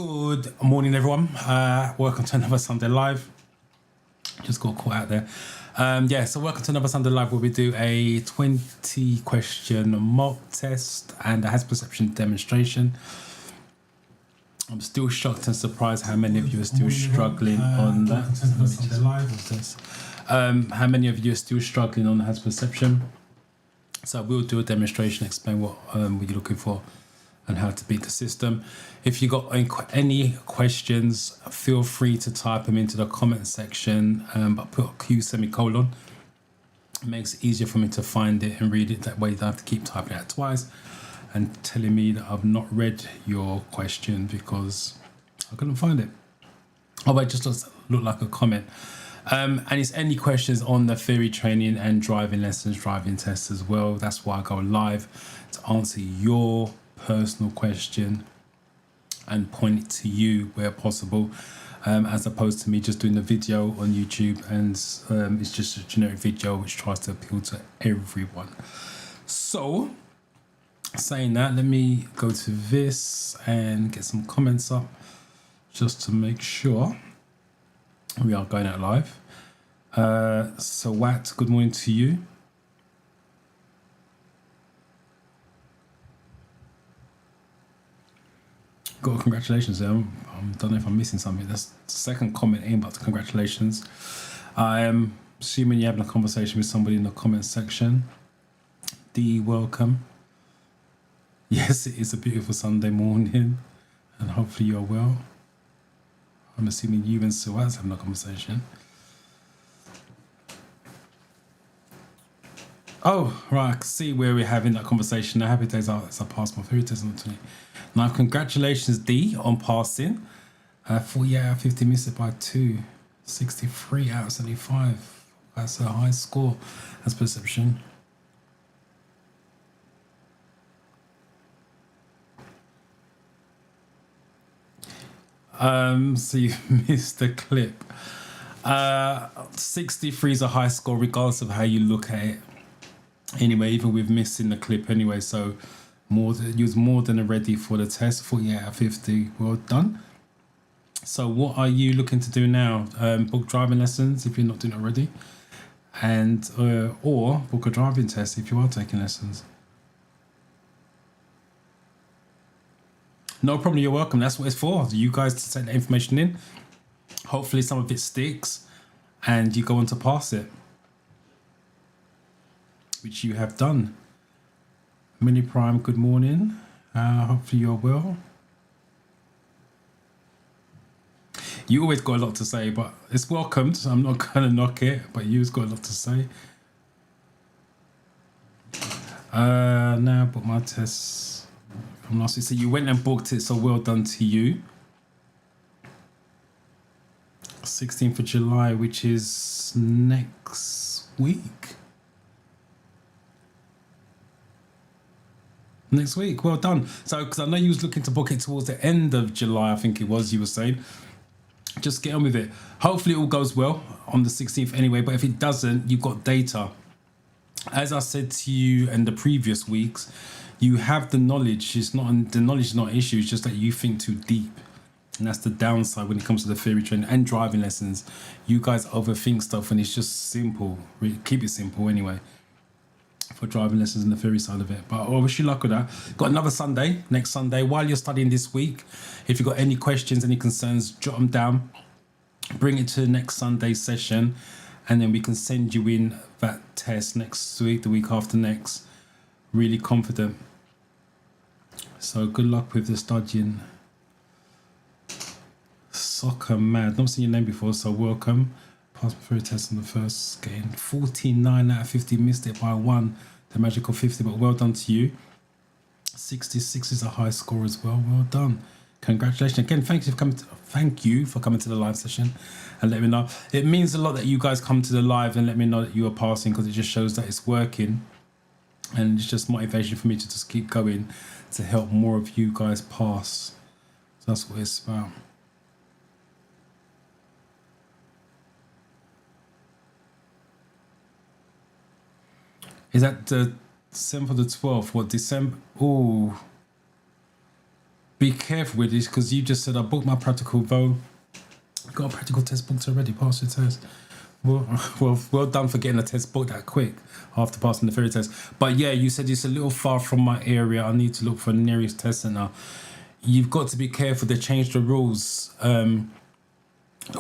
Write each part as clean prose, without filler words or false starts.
Good morning, everyone. Welcome to another Sunday Live. Just got caught out there. So welcome to another Sunday Live where we do a 20 question mock test and a hazard perception demonstration. I'm still shocked and surprised how many of you are still struggling on that. How many of you are still struggling on the hazard perception? So we'll do a demonstration, explain what you're looking for and how to beat the system. If you got any questions, feel free to type them into the comment section, but put a Q semicolon. It makes it easier for me to find it and read it. That way you don't have to keep typing it out twice and telling me that I've not read your question because I couldn't find it. Oh, it just does look like a comment. And it's any questions on the theory training and driving lessons, driving tests as well. That's why I go live, to answer your personal question and point it to you where possible, as opposed to me just doing the video on YouTube and it's just a generic video which tries to appeal to everyone. So saying that, let me go to this and get some comments up just to make sure we are going out live. So Wat, good morning to you. Got congratulations there. I don't know if I'm missing something. That's the second comment in, but congratulations. I am assuming you're having a conversation with somebody in the comment section. D, welcome. Yes, it is a beautiful Sunday morning and hopefully you're well. I'm assuming you and Suaz having a conversation. Oh, right, I can see where we're having that conversation. Now, happy days as I pass my theory test on the 20th. Now, congratulations, D, on passing. 48 out of 50, missed it by 2. 63 out of 75. That's a high score. That's perception. So you missed the clip. 63 is a high score regardless of how you look at it. Anyway, even with missing the clip anyway, so you was more than ready for the test. 48 out of 50, well done. So what are you looking to do now? Book driving lessons if you're not doing it already, and or book a driving test if you are taking lessons. No problem, you're welcome. That's what it's for. You guys to send the information in. Hopefully some of it sticks and you go on to pass it, which you have done. Mini Prime, good morning. Hopefully you're well. You always got a lot to say, but it's welcomed. So I'm not going to knock it, but you've got a lot to say. Now I booked my tests from last week. So you went and booked it, so well done to you. 16th of July, which is next week. Next week, well done. So, because I know you was looking to book it towards the end of July, I think it was, you were saying. Just get on with it. Hopefully it all goes well on the 16th anyway, but if it doesn't, you've got data. As I said to you in the previous weeks, you have the knowledge. The knowledge is not an issue, it's just that you think too deep. And that's the downside when it comes to the theory training and driving lessons. You guys overthink stuff and it's just simple. Keep it simple anyway, for driving lessons and the theory side of it. But I wish you luck with that. Got another Sunday, next Sunday. While you're studying this week, if you've got any questions, any concerns, jot them down. Bring it to the next Sunday session, and then we can send you in that test next week, the week after next. Really confident. So good luck with the studying. Soccer Mad, not seen your name before, so welcome. Passed my theory test on the first game. 49 out of 50, missed it by 1. The magical 50, but well done to you. 66 is a high score as well. Well done. Congratulations again. Thank you for coming to the live session and let me know. It means a lot that you guys come to the live and let me know that you are passing, because it just shows that it's working, and it's just motivation for me to just keep going to help more of you guys pass. So that's what it's about. Is that the December the 12th? What, December? Oh, be careful with this, because you just said I booked my practical, though. Got a practical test booked already, passed the test. Well done for getting a test booked that quick after passing the theory test. But yeah, you said it's a little far from my area. I need to look for the nearest test centre. You've got to be careful. They changed the rules.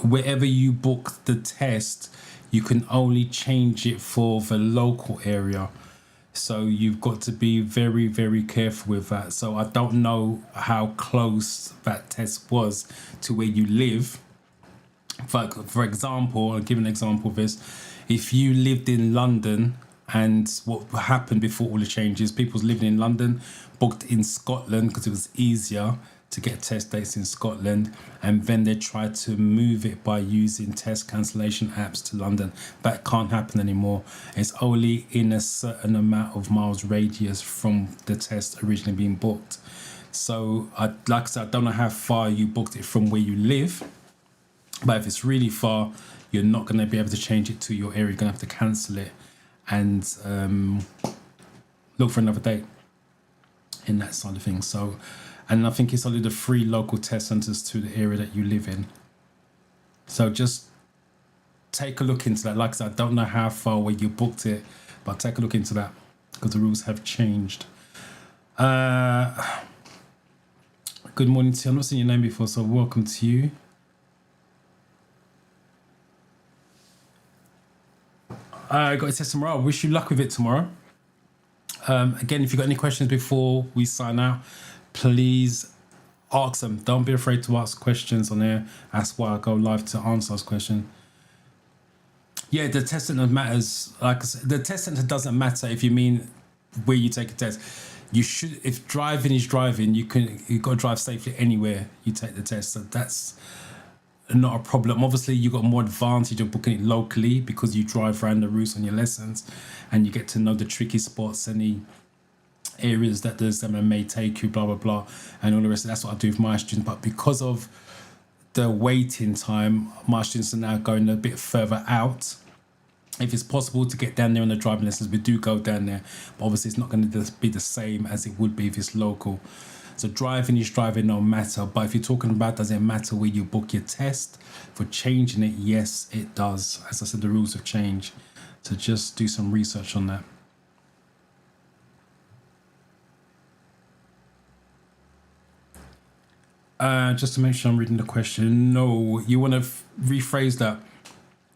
Wherever you book the test, you can only change it for the local area. So you've got to be very, very careful with that. So I don't know how close that test was to where you live. For example, I'll give an example of this. If you lived in London, and what happened before all the changes, people was living in London, booked in Scotland because it was easier to get test dates in Scotland, and then they tried to move it by using test cancellation apps to London. That can't happen anymore. It's only in a certain amount of miles radius from the test originally being booked. So like I said, I don't know how far you booked it from where you live, but if it's really far, you're not going to be able to change it to your area. You're going to have to cancel it and look for another date in that side of things. So, and I think it's only the 3 local test centres to the area that you live in. So just take a look into that. Like I said, I don't know how far away you booked it, but take a look into that because the rules have changed. Good morning to you. I've not seen your name before, so welcome to you. I got a test tomorrow. I wish you luck with it tomorrow. Again, if you've got any questions before we sign out, please ask them. Don't be afraid to ask questions on there. That's why I go live to answer those questions. Yeah, the test center matters. Like I said, the test center doesn't matter if you mean where you take a test. You should, if driving is driving, you've got to drive safely anywhere you take the test. So that's not a problem. Obviously, you got more advantage of booking it locally because you drive around the routes on your lessons and you get to know the tricky spots, any areas that the examiner may take you, blah blah blah, and all the rest. That's what I do with my students. But because of the waiting time, my students are now going a bit further out. If it's possible to get down there on the driving lessons, we do go down there, but obviously it's not going to be the same as it would be if it's local. So driving is driving, no matter. But if you're talking about does it matter where you book your test for changing it, yes, it does. As I said, the rules have changed. So just do some research on that. Just to make sure I'm reading the question. No, you want to rephrase that.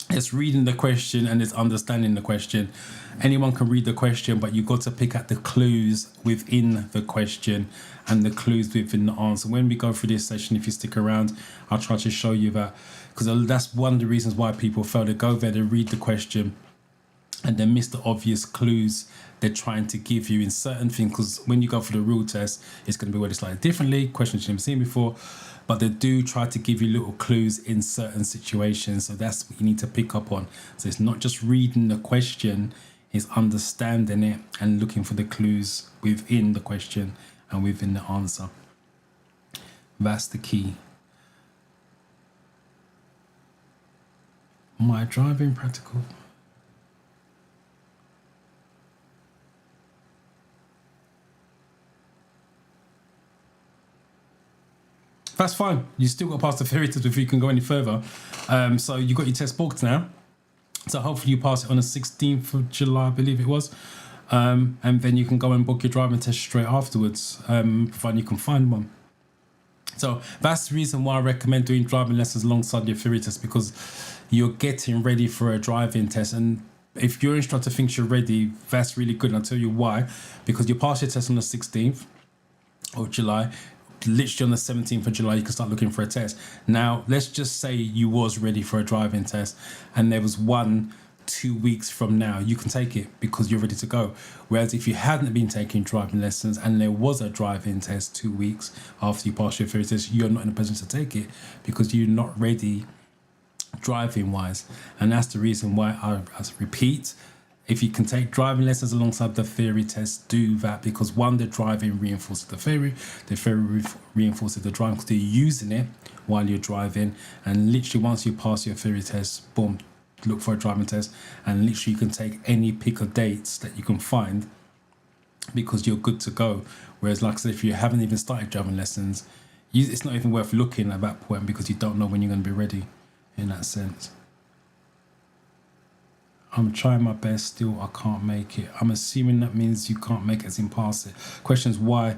It's reading the question and it's understanding the question. Anyone can read the question, but you've got to pick out the clues within the question and the clues within the answer. When we go through this session, if you stick around, I'll try to show you that, because that's one of the reasons why people fail. They go there, they read the question, and they miss the obvious clues they're trying to give you in certain things. Because when you go for the real test, it's going to be worded slightly differently, questions you've never seen before, but they do try to give you little clues in certain situations. So that's what you need to pick up on. So it's not just reading the question, it's understanding it and looking for the clues within the question and within the answer. That's the key. My driving practical. That's fine. You still got past the theory test before you can go any further. So you got your test booked now. So hopefully you pass it on the 16th of July, I believe it was. And then you can go and book your driving test straight afterwards, provided you can find one. So that's the reason why I recommend doing driving lessons alongside your theory test, because you're getting ready for a driving test. And if your instructor thinks you're ready, that's really good. And I'll tell you why. Because you pass your test on the 16th of July. Literally on the 17th of July, you can start looking for a test. Now, let's just say you was ready for a driving test and there was 1-2 weeks from now, you can take it because you're ready to go. Whereas if you hadn't been taking driving lessons and there was a driving test 2 weeks after you pass your theory test, you're not in a position to take it because you're not ready driving wise. And that's the reason why I repeat, if you can take driving lessons alongside the theory test, do that, because one, the driving reinforces the theory reinforces the driving because they're using it while you're driving. And literally once you pass your theory test, boom, look for a driving test, and literally you can take any pick of dates that you can find because you're good to go. Whereas, like I said, if you haven't even started driving lessons, it's not even worth looking at that point because you don't know when you're going to be ready in that sense. I'm trying my best, still I can't make it. I'm assuming that means you can't make it as in pass it. Questions why?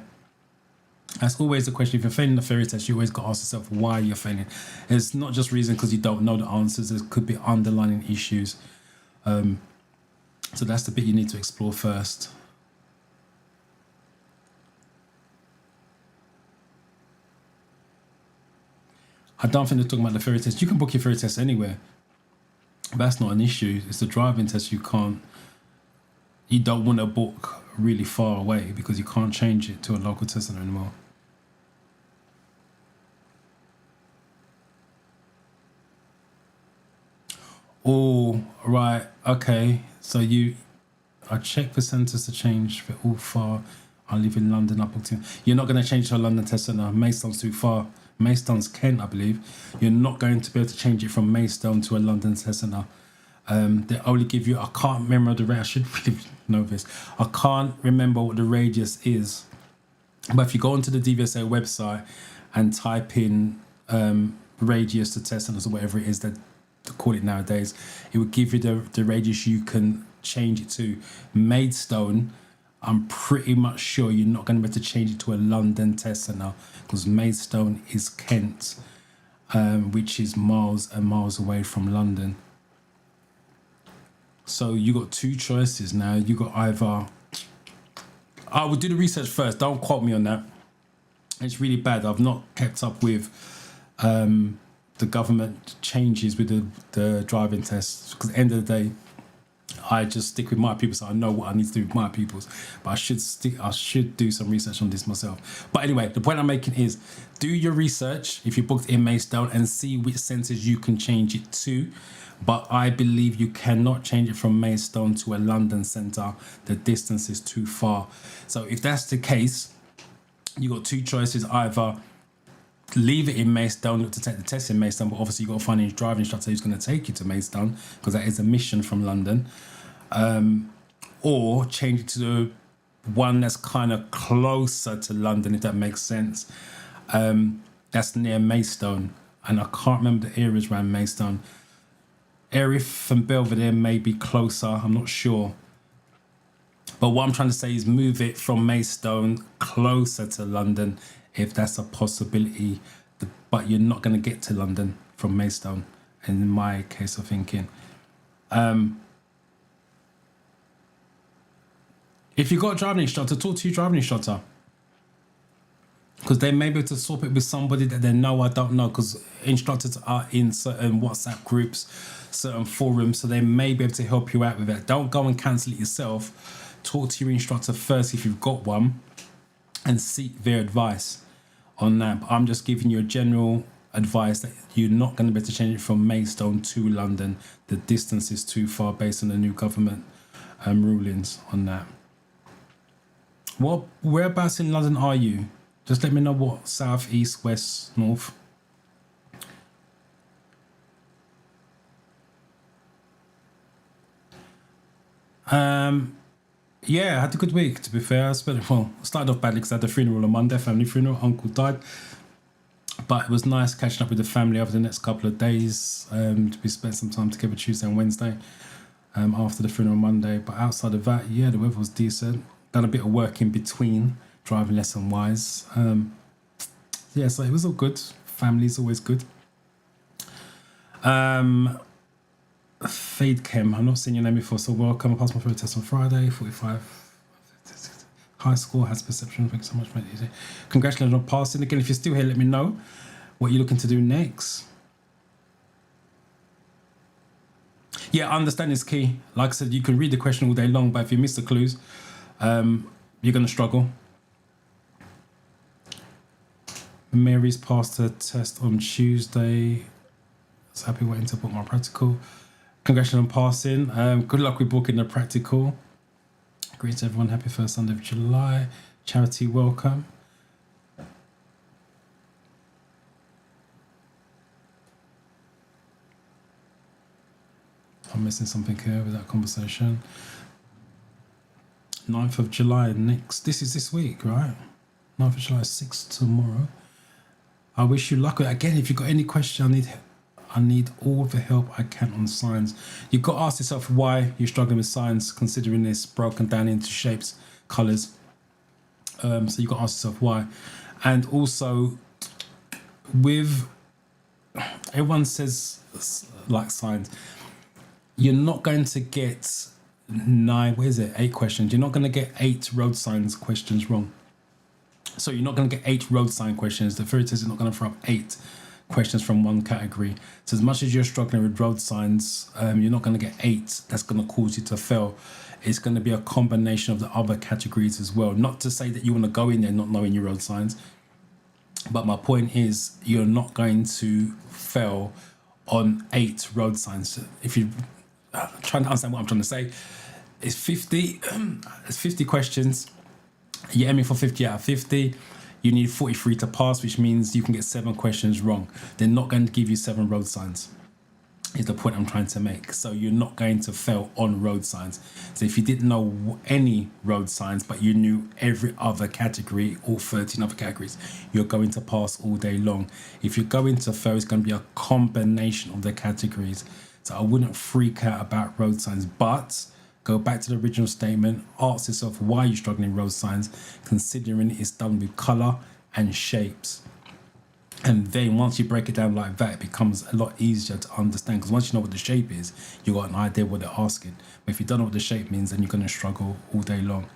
That's always the question. If you're failing the theory test, you always got to ask yourself why you're failing. It's not just reason because you don't know the answers. There could be underlying issues. So that's the bit you need to explore first. I don't think they're talking about the theory test. You can book your theory test anywhere. That's not an issue. It's the driving test you don't want to book really far away because you can't change it to a local test center anymore. Oh, right. Okay. So I checked for centres to change for all far. I live in London. I booked in. You're not going to change to a London test centre. Maystone's too far. Maystone's Kent, I believe. You're not going to be able to change it from Maystone to a London test centre. They only give you, I can't remember the rate. I should really know this. I can't remember what the radius is. But if you go onto the DVSA website and type in radius to test centres or whatever it is that to call it nowadays, it would give you the radius you can change it to. Maidstone, I'm pretty much sure you're not going to be able to change it to a London test centre because Maidstone is Kent, which is miles and miles away from London. So you got two choices now. You got either, I will do the research first. Don't quote me on that. It's really bad. I've not kept up with the government changes with the driving tests because at the end of the day, I just stick with my pupils. So I know what I need to do with my pupils, but I should do some research on this myself. But anyway, the point I'm making is do your research if you booked in Maystone and see which centres you can change it to. But I believe you cannot change it from Maystone to a London centre. The distance is too far. So if that's the case, you got two choices: either leave it in Maystone, look to take the test in Maystone, but obviously you got to find a driving instructor who's going to take you to Maystone because that is a mission from London, or change it to the one that's kind of closer to London, if that makes sense. That's near Maystone, and I can't remember the areas around Maystone. Erith and Belvedere may be closer, I'm not sure. But what I'm trying to say is move it from Maystone closer to London if that's a possibility. But you're not going to get to London from Maystone, in my case of thinking. If you've got a driving instructor, talk to your driving instructor. Because they may be able to swap it with somebody that they know. I don't know, because instructors are in certain WhatsApp groups, certain forums, so they may be able to help you out with that. Don't go and cancel it yourself. Talk to your instructor first if you've got one and seek their advice on that. But I'm just giving you a general advice that you're not going to be able to change it from Maystone to London. The distance is too far based on the new government rulings on that. Whereabouts in London are you? Just let me know what, south, east, west, north. Yeah, I had a good week, to be fair. I started off badly because I had a funeral on Monday, family funeral, uncle died. But it was nice catching up with the family over the next couple of days. We spent some time together Tuesday and Wednesday after the funeral on Monday. But outside of that, yeah, the weather was decent. Done a bit of work in between, driving lesson wise. Yeah, so it was all good. Family's always good. Fade Chem, I've not seen your name before, so welcome. I passed my first test on Friday, 45. High score, has perception. Thanks so much, mate. Congratulations on passing. Again, if you're still here, let me know what you're looking to do next. Yeah, understanding is key. Like I said, you can read the question all day long, but if you miss the clues, you're going to struggle. Mary's passed her test on Tuesday. So happy waiting to book my practical. Congratulations on passing. Good luck with booking the practical. Greetings everyone. Happy first Sunday of July. Charity welcome. I'm missing something here with that conversation. 9th of July next. This is this week, right? 9th of July, 6 tomorrow. I wish you luck. Again, if you've got any question, I need all the help I can on signs. You've got to ask yourself why you're struggling with signs, considering it's broken down into shapes, colours. So you've got to ask yourself why. And also, with everyone says like signs, you're not going to get 8 questions. You're not going to get 8 road signs questions wrong. So you're not going to get 8 road sign questions. The theory is not going to throw up 8 questions from one category. So as much as you're struggling with road signs, you're not going to get 8 that's going to cause you to fail. It's going to be a combination of the other categories as well. Not to say that you want to go in there not knowing your road signs, but my point is you're not going to fail on 8 road signs. If you're trying to understand what I'm trying to say, it's 50. It's 50 questions. You're aiming for 50 out of 50. You need 43 to pass, which means you can get 7 questions wrong. They're not going to give you 7 road signs, is the point I'm trying to make. So you're not going to fail on road signs. So if you didn't know any road signs, but you knew every other category, all 13 other categories, you're going to pass all day long. If you're going to fail, it's going to be a combination of the categories. So I wouldn't freak out about road signs, but go back to the original statement, ask yourself why you're struggling with road signs, considering it's done with colour and shapes. And then once you break it down like that, it becomes a lot easier to understand, because once you know what the shape is, you've got an idea what they're asking. But if you don't know what the shape means, then you're going to struggle all day long.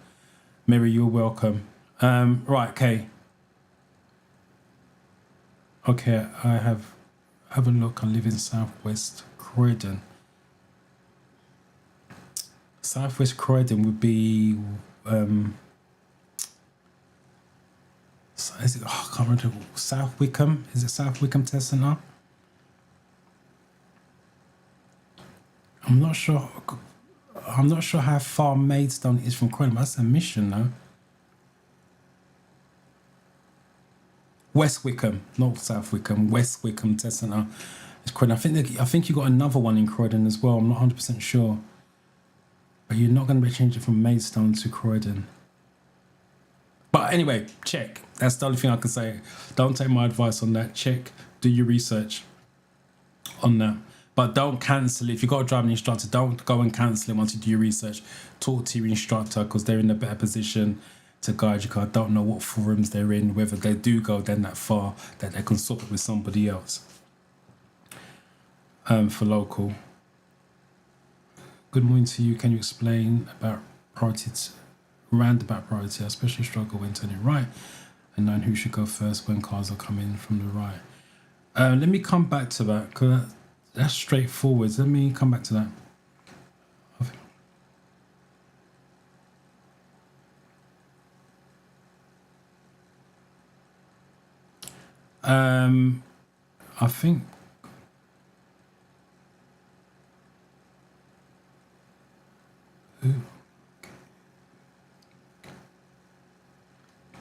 Mary, you're welcome. Right, okay. Okay, I have a look. I live in Southwest Croydon. Southwest Croydon would be, is it, I can't remember, South Wickham? Is it South Wickham Test Centre? I'm not sure how far Maidstone is from Croydon, but that's a mission, though. West Wickham, not South Wickham, West Wickham Test Centre. It's Croydon. I think you got another one in Croydon as well. I'm not 100% sure. But you're not going to be changing from Maidstone to Croydon. But anyway, check. That's the only thing I can say. Don't take my advice on that. Check. Do your research on that. But don't cancel it. If you've got a driving instructor, don't go and cancel it once you do your research. Talk to your instructor, because they're in a better position to guide you. Because I don't know what forums they're in, whether they do go then that far that they can swap it with somebody else for local. Good morning to you. Can you explain about roundabout priority? I especially struggle when turning right and knowing who should go first when cars are coming from the right. Let me come back to that, because that's straightforward. Let me come back to that. I think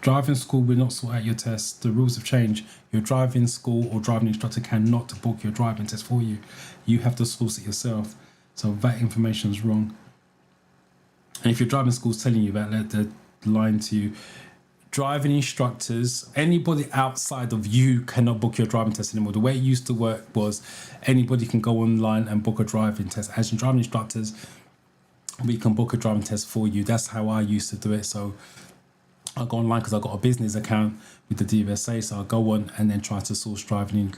driving school will not sort out your test. The rules have changed. Your driving school or driving instructor cannot book your driving test for you. You have to source it yourself. So that information is wrong. And if your driving school's telling you that, they're lying to you. Driving instructors, anybody outside of you cannot book your driving test anymore. The way it used to work was anybody can go online and book a driving test. As in driving instructors, we can book a driving test for you. That's how I used to do it. So I go online because I got a business account with the DVSA. So I go on and then try to source driving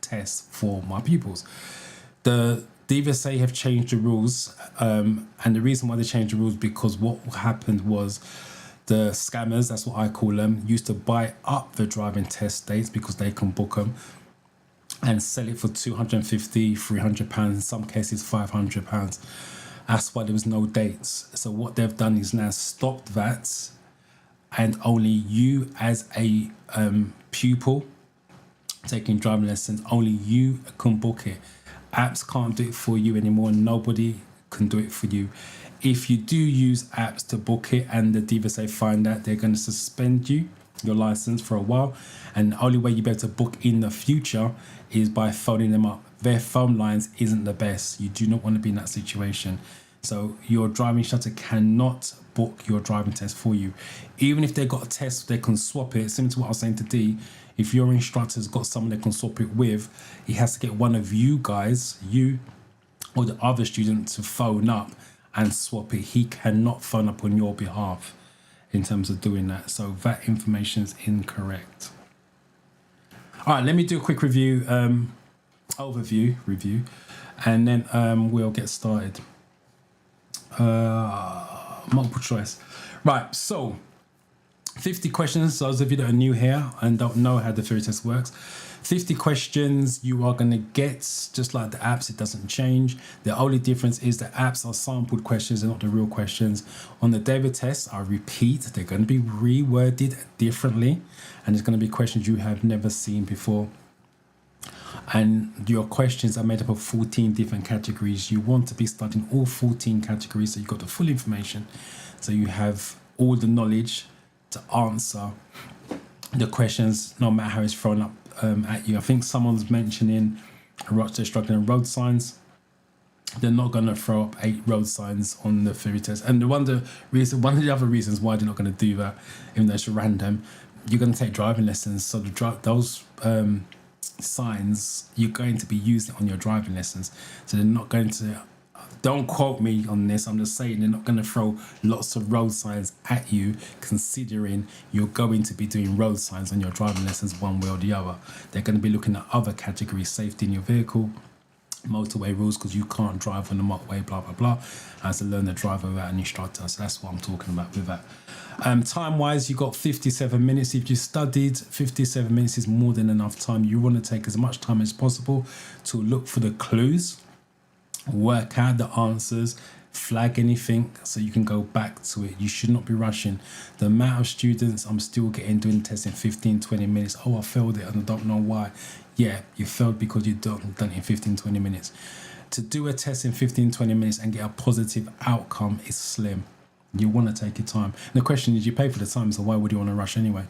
tests for my pupils. The DVSA have changed the rules, and the reason why they changed the rules because what happened was the scammers, that's what I call them, used to buy up the driving test dates because they can book them and sell it for £250, £300, in some cases £500. That's why there was no dates. So what they've done is now stopped that, and only you as a pupil taking driving lessons, only you can book it. Apps can't do it for you anymore. Nobody can do it for you. If you do use apps to book it and the DVSA find that, they're going to suspend your license for a while. And the only way you'll be able to book in the future is by phoning them up. Their phone lines isn't the best. You do not want to be in that situation. So your driving instructor cannot book your driving test for you. Even if they got a test, they can swap it. Similar to what I was saying to D, if your instructor's got someone they can swap it with, he has to get one of you guys, you or the other student, to phone up and swap it. He cannot phone up on your behalf in terms of doing that. So that information is incorrect. All right, let me do a quick review, review, and then we'll get started. Multiple choice. Right, so 50 questions. So those of you that are new here and don't know how the theory test works, 50 questions you are going to get, just like the apps. It doesn't change. The only difference is the apps are sampled questions and not the real questions. On the day of the test, I repeat, they're going to be reworded differently, and it's going to be questions you have never seen before. And your questions are made up of 14 different categories. You want to be studying all 14 categories so you've got the full information, so you have all the knowledge to answer the questions, no matter how it's thrown up at you. I think someone's mentioning they're struggling in road signs. They're not going to throw up 8 road signs on the theory test. And one of the other reasons why they're not going to do that, even though it's random, you're going to take driving lessons. So those signs, you're going to be using on your driving lessons. So they're not going to, don't quote me on this, I'm just saying they're not going to throw lots of road signs at you, considering you're going to be doing road signs on your driving lessons one way or the other. They're going to be looking at other categories: safety in your vehicle, motorway rules, because you can't drive on the motorway, blah blah blah, as to learn to drive without an instructor. So that's what I'm talking about with that. Time wise, you got 57 minutes. If you studied, 57 minutes is more than enough time. You want to take as much time as possible to look for the clues, work out the answers, flag anything so you can go back to it. You should not be rushing. The amount of students I'm still getting doing tests in 15-20 minutes. Oh, I failed it and I don't know why. Yeah, you failed because you done it in 15-20 minutes. To do a test in 15-20 minutes and get a positive outcome is slim. You want to take your time. And the question is, you pay for the time, so why would you want to rush anyway?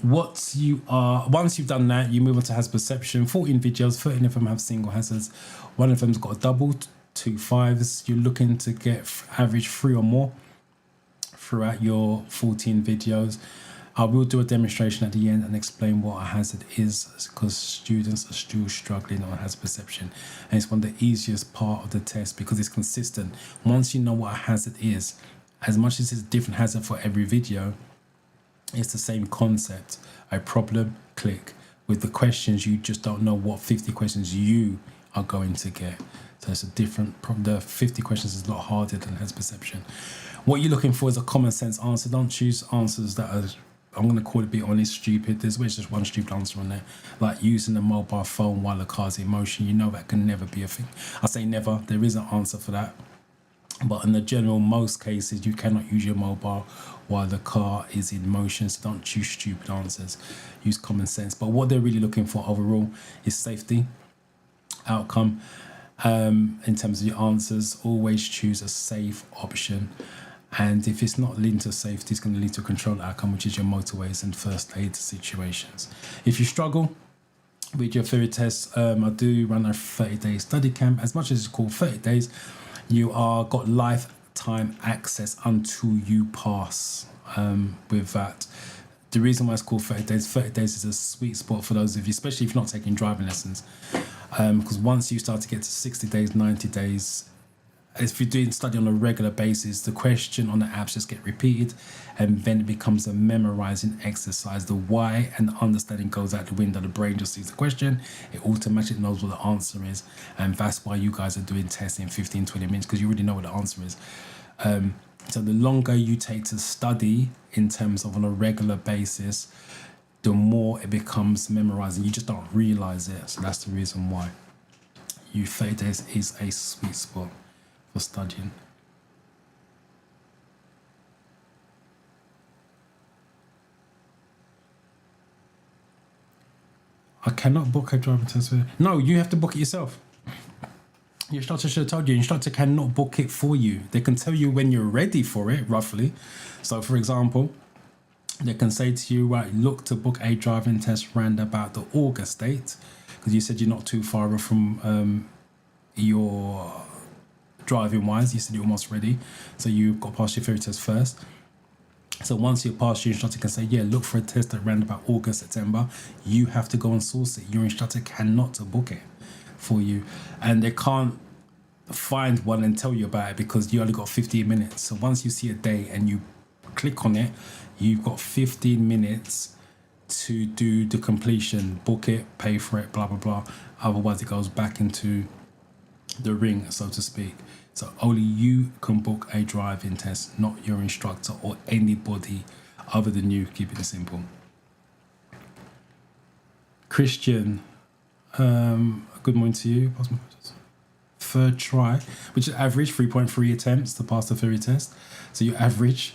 Once you've done that, you move on to hazard perception. 14 videos, 13 of them have single hazards. One of them's got a double, 2 5s. You're looking to get average 3 or more throughout your 14 videos. I will do a demonstration at the end and explain what a hazard is, because students are still struggling on hazard perception. And it's one of the easiest part of the test because it's consistent. Once you know what a hazard is, as much as it's a different hazard for every video, it's the same concept. A problem, click. With the questions, you just don't know what 50 questions you are going to get. So it's a different problem. The 50 questions is a lot harder than hazard perception. What you're looking for is a common sense answer. Don't choose answers that are, I'm going to call it, be honest, stupid. There's always just one stupid answer on there. Like using a mobile phone while the car's in motion. You know that can never be a thing. I say never. There is an answer for that. But in the general, most cases, you cannot use your mobile while the car is in motion. So don't choose stupid answers. Use common sense. But what they're really looking for overall is safety, outcome. In terms of your answers, always choose a safe option. And if it's not leading to safety, it's going to lead to a controlled outcome, which is your motorways and first aid situations. If you struggle with your theory test, I do run a 30-day study camp. As much as it's called 30 days, you are got lifetime access until you pass with that. The reason why it's called 30 days is a sweet spot for those of you, especially if you're not taking driving lessons. Because once you start to get to 60 days, 90 days, if you're doing study on a regular basis, the question on the apps just get repeated, and then it becomes a memorizing exercise. The why and the understanding goes out the window. The brain just sees the question, it automatically knows what the answer is, and that's why you guys are doing tests in 15-20 minutes, because you already know what the answer is. So the longer you take to study in terms of on a regular basis, the more it becomes memorizing. You just don't realize it. So that's the reason why 30 days is a sweet spot for studying. I cannot book a driving test. No, you have to book it yourself. Your instructor should have told you. Your instructor cannot book it for you. They can tell you when you're ready for it, roughly. So, for example, they can say to you, right, look to book a driving test round about the August date, because you said you're not too far from your driving wise. You said you're almost ready, so you've got to pass your theory test first. So once you pass, your instructor can say, yeah, look for a test around about August, September. You have to go and source it. Your instructor cannot book it for you, and they can't find one and tell you about it because you only got 15 minutes. So once you see a day and you click on it, you've got 15 minutes to do the completion, book it, pay for it, blah blah blah. Otherwise it goes back into the ring, so to speak. So only you can book a driving test, not your instructor or anybody other than you. Keep it simple. Christian, good morning to you. Third try, which is average 3.3 attempts to pass the theory test. So your average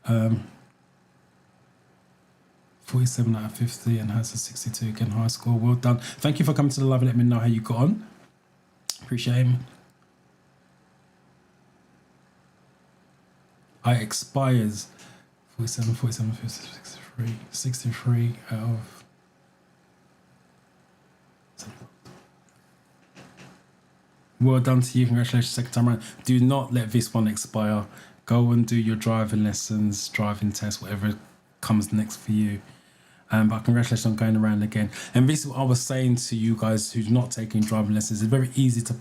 47 out of 50 and has a 62 again, high score. Well done. Thank you for coming to the live and let me know how you got on. Appreciate it. I expires 47, 53, 63 out of. Well done to you. Congratulations, second time around. Do not let this one expire. Go and do your driving lessons, driving tests, whatever comes next for you. But congratulations on going around again. And this is what I was saying to you guys who's not taking driving lessons. It's very easy to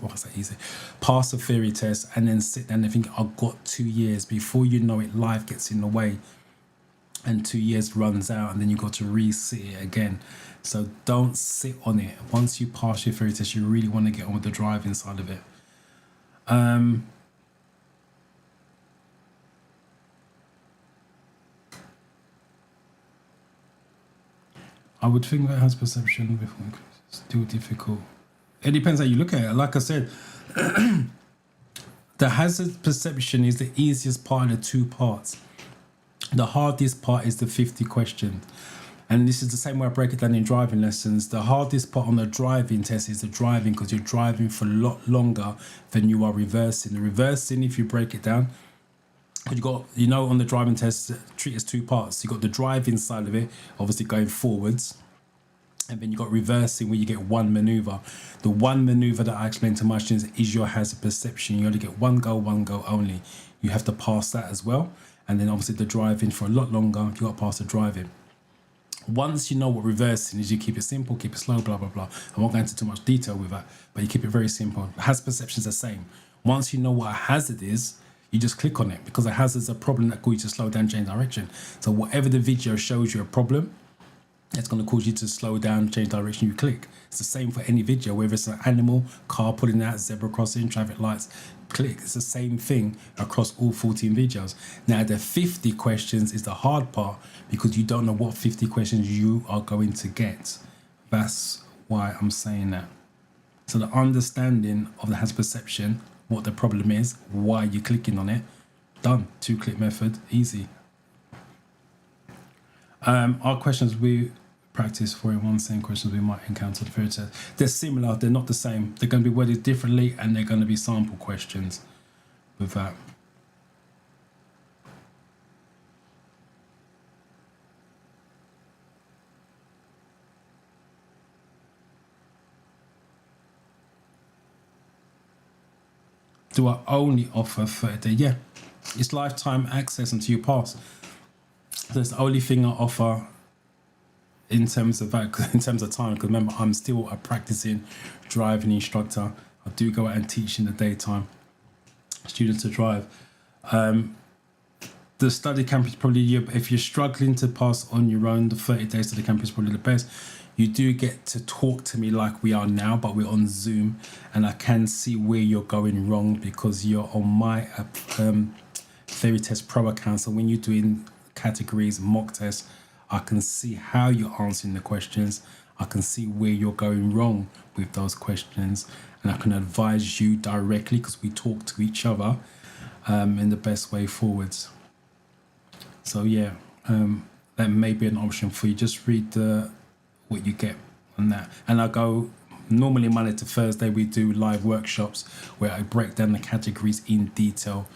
pass a theory test and then sit down and think, I've got 2 years. Before you know it, life gets in the way and 2 years runs out and then you got to re-sit it again. So don't sit on it. Once you pass your theory test, you really want to get on with the driving side of it. I would think that has perception before it's still difficult. It depends how you look at it. Like I said, the hazard perception is the easiest part of the 2 parts. The hardest part is the 50 questions. And this is the same way I break it down in driving lessons. The hardest part on the driving test is the driving, because you're driving for a lot longer than you are reversing. The reversing, if you break it down, you got, on the driving test, treat it as 2 parts. You got the driving side of it, obviously going forwards, and then you got reversing where you get 1 maneuver. The 1 maneuver that I explained to my students is your hazard perception. You only get 1 go only. You have to pass that as well. And then obviously the driving for a lot longer, you got to pass the driving. Once you know what reversing is, you keep it simple, keep it slow, blah, blah, blah. I won't go into too much detail with that, but you keep it very simple. Hazard perception is the same. Once you know what a hazard is, you just click on it, because a hazard is a problem that causes you to slow down, change direction. So whatever the video shows you a problem, it's going to cause you to slow down, change direction, you click. It's the same for any video, whether it's an animal, car pulling out, zebra crossing, traffic lights, click. It's the same thing across all 14 videos. Now the 50 questions is the hard part, because you don't know what 50 questions you are going to get. That's why I'm saying that. So the understanding of the hazard perception, what the problem is, why you're clicking on it, done. 2-click method, easy. Our questions we practice for in one same questions we might encounter the theory test. They're similar, they're not the same. They're going to be worded differently, and they're going to be sample questions with that. Do I only offer 30 days? Yeah, it's lifetime access until you pass. That's the only thing I offer in terms of that, in terms of time, because remember, I'm still a practicing driving instructor. I do go out and teach in the daytime students to drive. The study camp is probably, if you're struggling to pass on your own, the 30 days to the camp is probably the best. You do get to talk to me like we are now, but we're on Zoom, and I can see where you're going wrong because you're on my Theory Test Pro account. So when you're doing categories, mock tests, I can see how you're answering the questions. I can see where you're going wrong with those questions, and I can advise you directly because we talk to each other in the best way forwards. So yeah, that may be an option for you. Just read what you get on that. And I go, normally Monday to Thursday, we do live workshops where I break down the categories in detail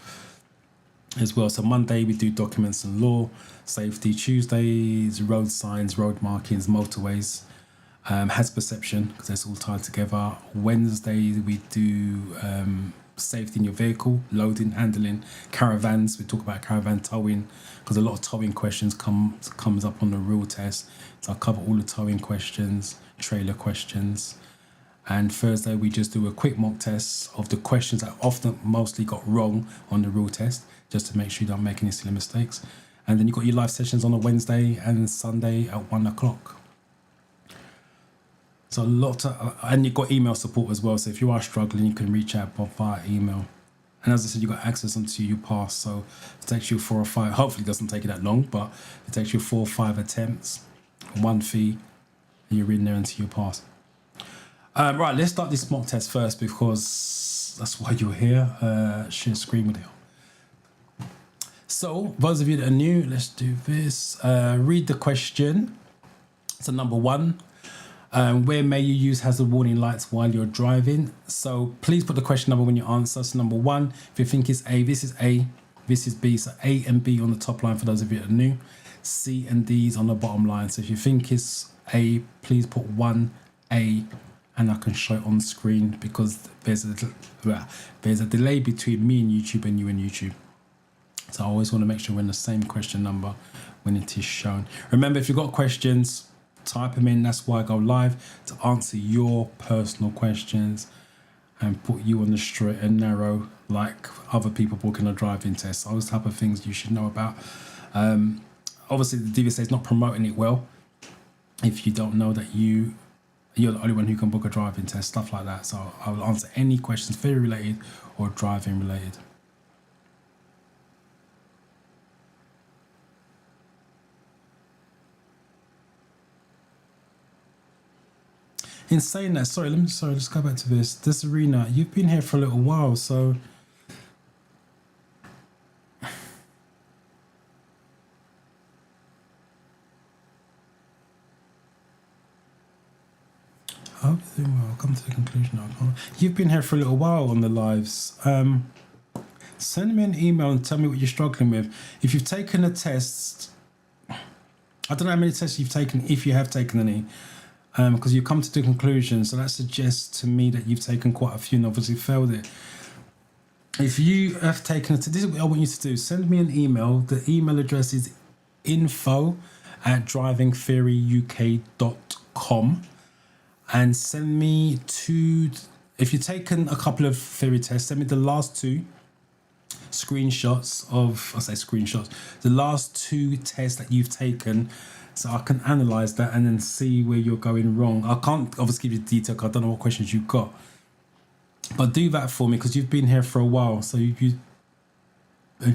as well. So Monday we do documents and law, safety. Tuesdays, road signs, road markings, motorways, hazard perception, because that's all tied together. Wednesday we do safety in your vehicle, loading, handling, caravans. We talk about caravan towing because a lot of towing questions comes up on the real test. So I cover all the towing questions, trailer questions. And Thursday we just do a quick mock test of the questions that often mostly got wrong on the real test, just to make sure you don't make any silly mistakes. And then you've got your live sessions on a Wednesday and Sunday at 1 o'clock. So and you've got email support as well. So if you are struggling, you can reach out via email. And as I said, you've got access onto your pass. So it takes you 4 or 5, hopefully it doesn't take you that long, but it takes you 4 or 5 attempts, 1 fee, and you're in there until you pass. Right, let's start this mock test first because that's why you're here. Share screen with you. So those of you that are new, let's do this. Read the question. So number 1. Where may you use hazard warning lights while you're driving? So please put the question number when you answer. So number 1, if you think it's A, this is A, this is B. So A and B on the top line for those of you that are new. C and D is on the bottom line. So if you think it's A, please put 1A, and I can show it on screen because there's a delay between me and YouTube and you and YouTube. So I always want to make sure we're in the same question number when it is shown. Remember, if you've got questions, type them in. That's why I go live, to answer your personal questions and put you on the straight and narrow like other people booking a driving test. Those type of things you should know about. Obviously the DVSA is not promoting it well if you don't know that you're the only one who can book a driving test, stuff like that. So I will answer any questions theory related or driving related. In saying that, let's go back to this. This Arena, you've been here for a little while, so I hope you're doing well. I'll come to the conclusion now. You've been here for a little while on the lives. Send me an email and tell me what you're struggling with. If you've taken a test, I don't know how many tests you've taken, if you have taken any. Because you've come to the conclusion, so that suggests to me that you've taken quite a few and obviously failed it. If you have taken it, this is what I want you to do. Send me an email. The email address is info@drivingtheoryuk.com, and send me if you've taken a couple of theory tests, send me the last 2 screenshots the last 2 tests that you've taken, so I can analyse that and then see where you're going wrong. I can't obviously give you detail because I don't know what questions you've got. But do that for me because you've been here for a while. So if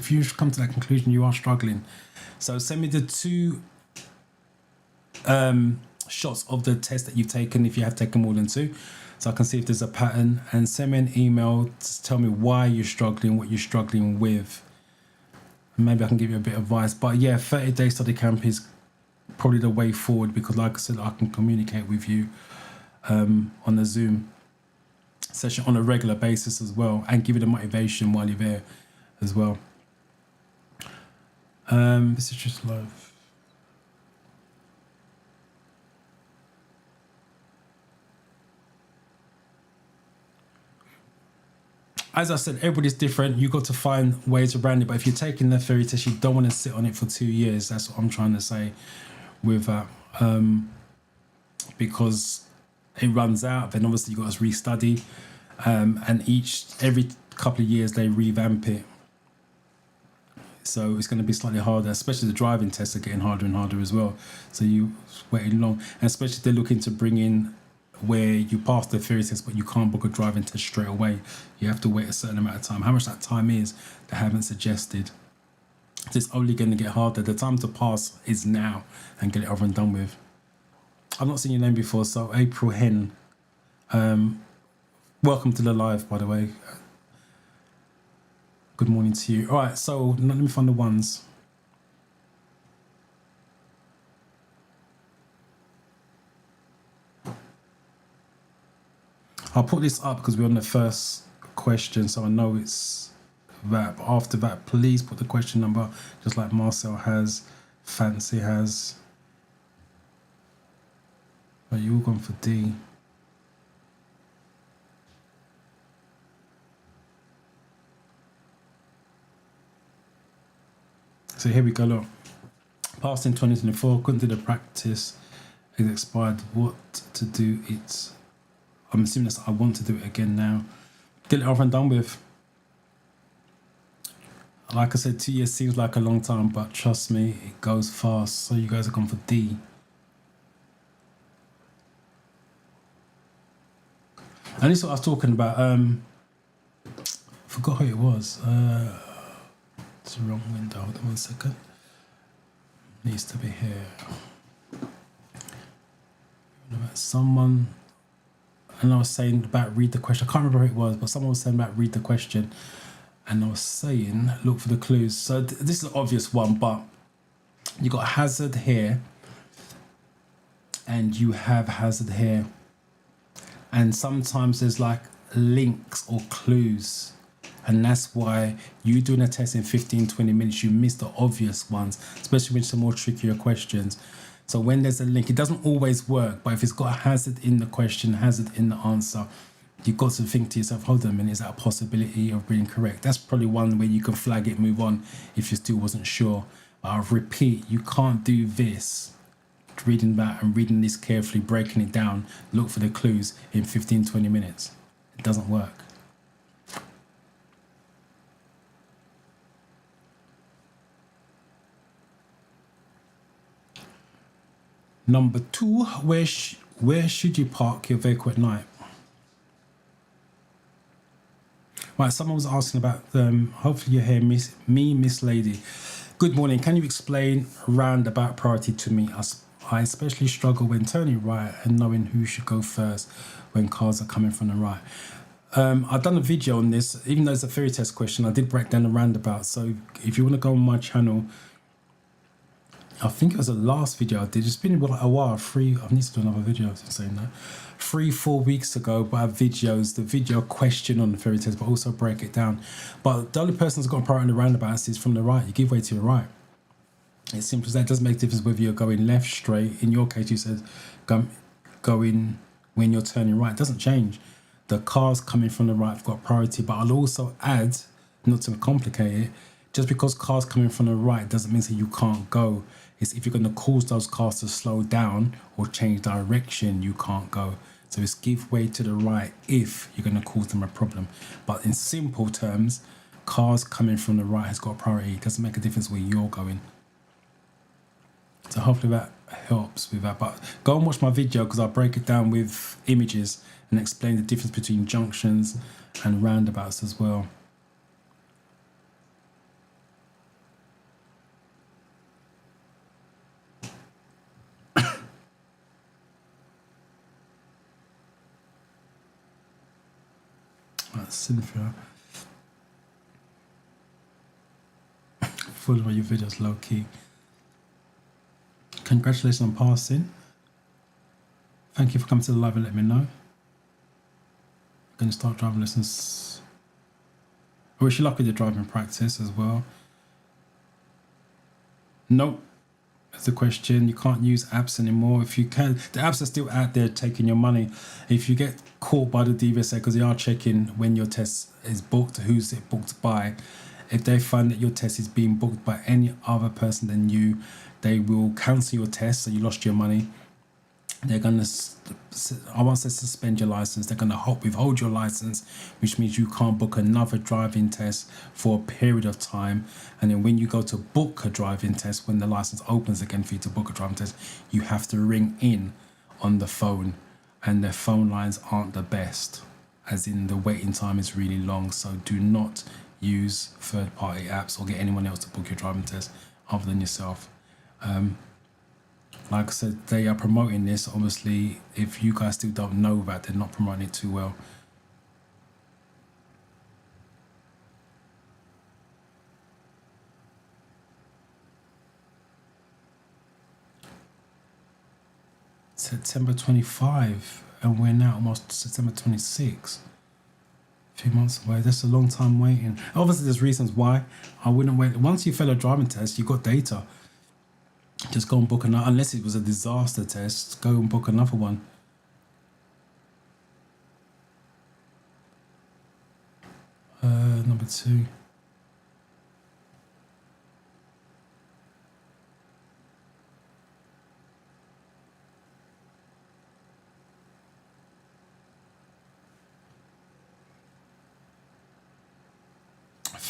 you've come to that conclusion, you are struggling. So send me the 2 shots of the test that you've taken, if you have taken more than 2. So I can see if there's a pattern. And send me an email to tell me why you're struggling, what you're struggling with. Maybe I can give you a bit of advice. But yeah, 30-day study camp is probably the way forward because, like I said, I can communicate with you on the Zoom session on a regular basis as well, and give you the motivation while you're there as well. This is just live. As I said, everybody's different. You've got to find ways around it. But if you're taking the theory test, you don't want to sit on it for 2 years. That's what I'm trying to say with that. Because it runs out. Then obviously you've got to restudy. And every couple of years they revamp it. So it's going to be slightly harder, especially the driving tests are getting harder and harder as well. So you're waiting long. And especially if they're looking to bring in where you pass the theory test but you can't book a driving test straight away. You have to wait a certain amount of time. How much that time is, they haven't suggested. So it's only going to get harder. The time to pass is now and get it over and done with. I've not seen your name before, so April Hen. Welcome to the live, by the way. Good morning to you. All right, so let me find the ones. I'll put this up because we're on the first question, so I know it's that. But after that, please put the question number, just like Marcel has, Fancy has. Right, you all gone for D. So here we go, look. Passed in 2024, couldn't do the practice, it expired. What to do? I'm assuming that's I want to do it again now. Get it over and done with. Like I said, 2 years seems like a long time, but trust me, it goes fast. So you guys are gone for D. And this is what I was talking about. Forgot who it was. It's the wrong window. Hold on 1 second. Needs to be here. Someone, and I was saying about read the question. I can't remember who it was, but someone was saying about read the question. And I was saying, look for the clues. So this is an obvious one, but you got hazard here, and you have hazard here. And sometimes there's like links or clues. And that's why you doing a test in 15, 20 minutes, you miss the obvious ones, especially with some more trickier questions. So when there's a link, it doesn't always work, but if it's got a hazard in the question, hazard in the answer, you've got to think to yourself, hold on a minute, is that a possibility of being correct? That's probably one where you can flag it, move on if you still wasn't sure. But I'll repeat, you can't do this, reading that and reading this carefully, breaking it down, look for the clues in 15, 20 minutes. It doesn't work. Number 2, where should you park your vehicle at night? Right, someone was asking about, hopefully you're here, Miss Lady. Good morning, can you explain roundabout priority to me? I especially struggle when turning right and knowing who should go first when cars are coming from the right. I've done a video on this, even though it's a theory test question, I did break down the roundabout. So if you want to go on my channel, I think it was the last video I did. It's been a while. I need to do another video saying that. 3-4 weeks ago, but I have videos, the video question on the theory test, but also break it down. But the only person that's got a priority in the roundabouts is from the right. You give way to the right. It's simple as that. It doesn't make a difference whether you're going left, straight. In your case, you said going when you're turning right. It doesn't change. The cars coming from the right have got priority, but I'll also add, not to complicate it, just because cars coming from the right doesn't mean that you can't go. It's if you're going to cause those cars to slow down or change direction, you can't go. So it's give way to the right if you're going to cause them a problem. But in simple terms, cars coming from the right has got priority. It doesn't make a difference where you're going. So hopefully that helps with that. But go and watch my video because I'll break it down with images and explain the difference between junctions and roundabouts as well. Cynthia, follow your videos low key. Congratulations on passing. Thank you for coming to the live and let me know. I'm going to start driving lessons. I wish you luck with your driving practice as well. Nope. That's the question. You can't use apps anymore. If you can, the apps are still out there taking your money. If you get caught by the DVSA, because they are checking when your test is booked, who's it booked by. If they find that your test is being booked by any other person than you, they will cancel your test, so you lost your money. They're going to, I won't say suspend your license, they're going to withhold your license, which means you can't book another driving test for a period of time. And then when you go to book a driving test, when the license opens again for you to book a driving test, you have to ring in on the phone, and their phone lines aren't the best, as in the waiting time is really long. So do not use third-party apps or get anyone else to book your driving test other than yourself. Like I said, they are promoting this. Obviously, if you guys still don't know that, they're not promoting it too well. September 25, and we're now almost September 26. A few months away. That's a long time waiting. Obviously, there's reasons why I wouldn't wait. Once you fail a driving test, you've got data. Just go and book another, unless it was a disaster test, go and book another one. Number 2.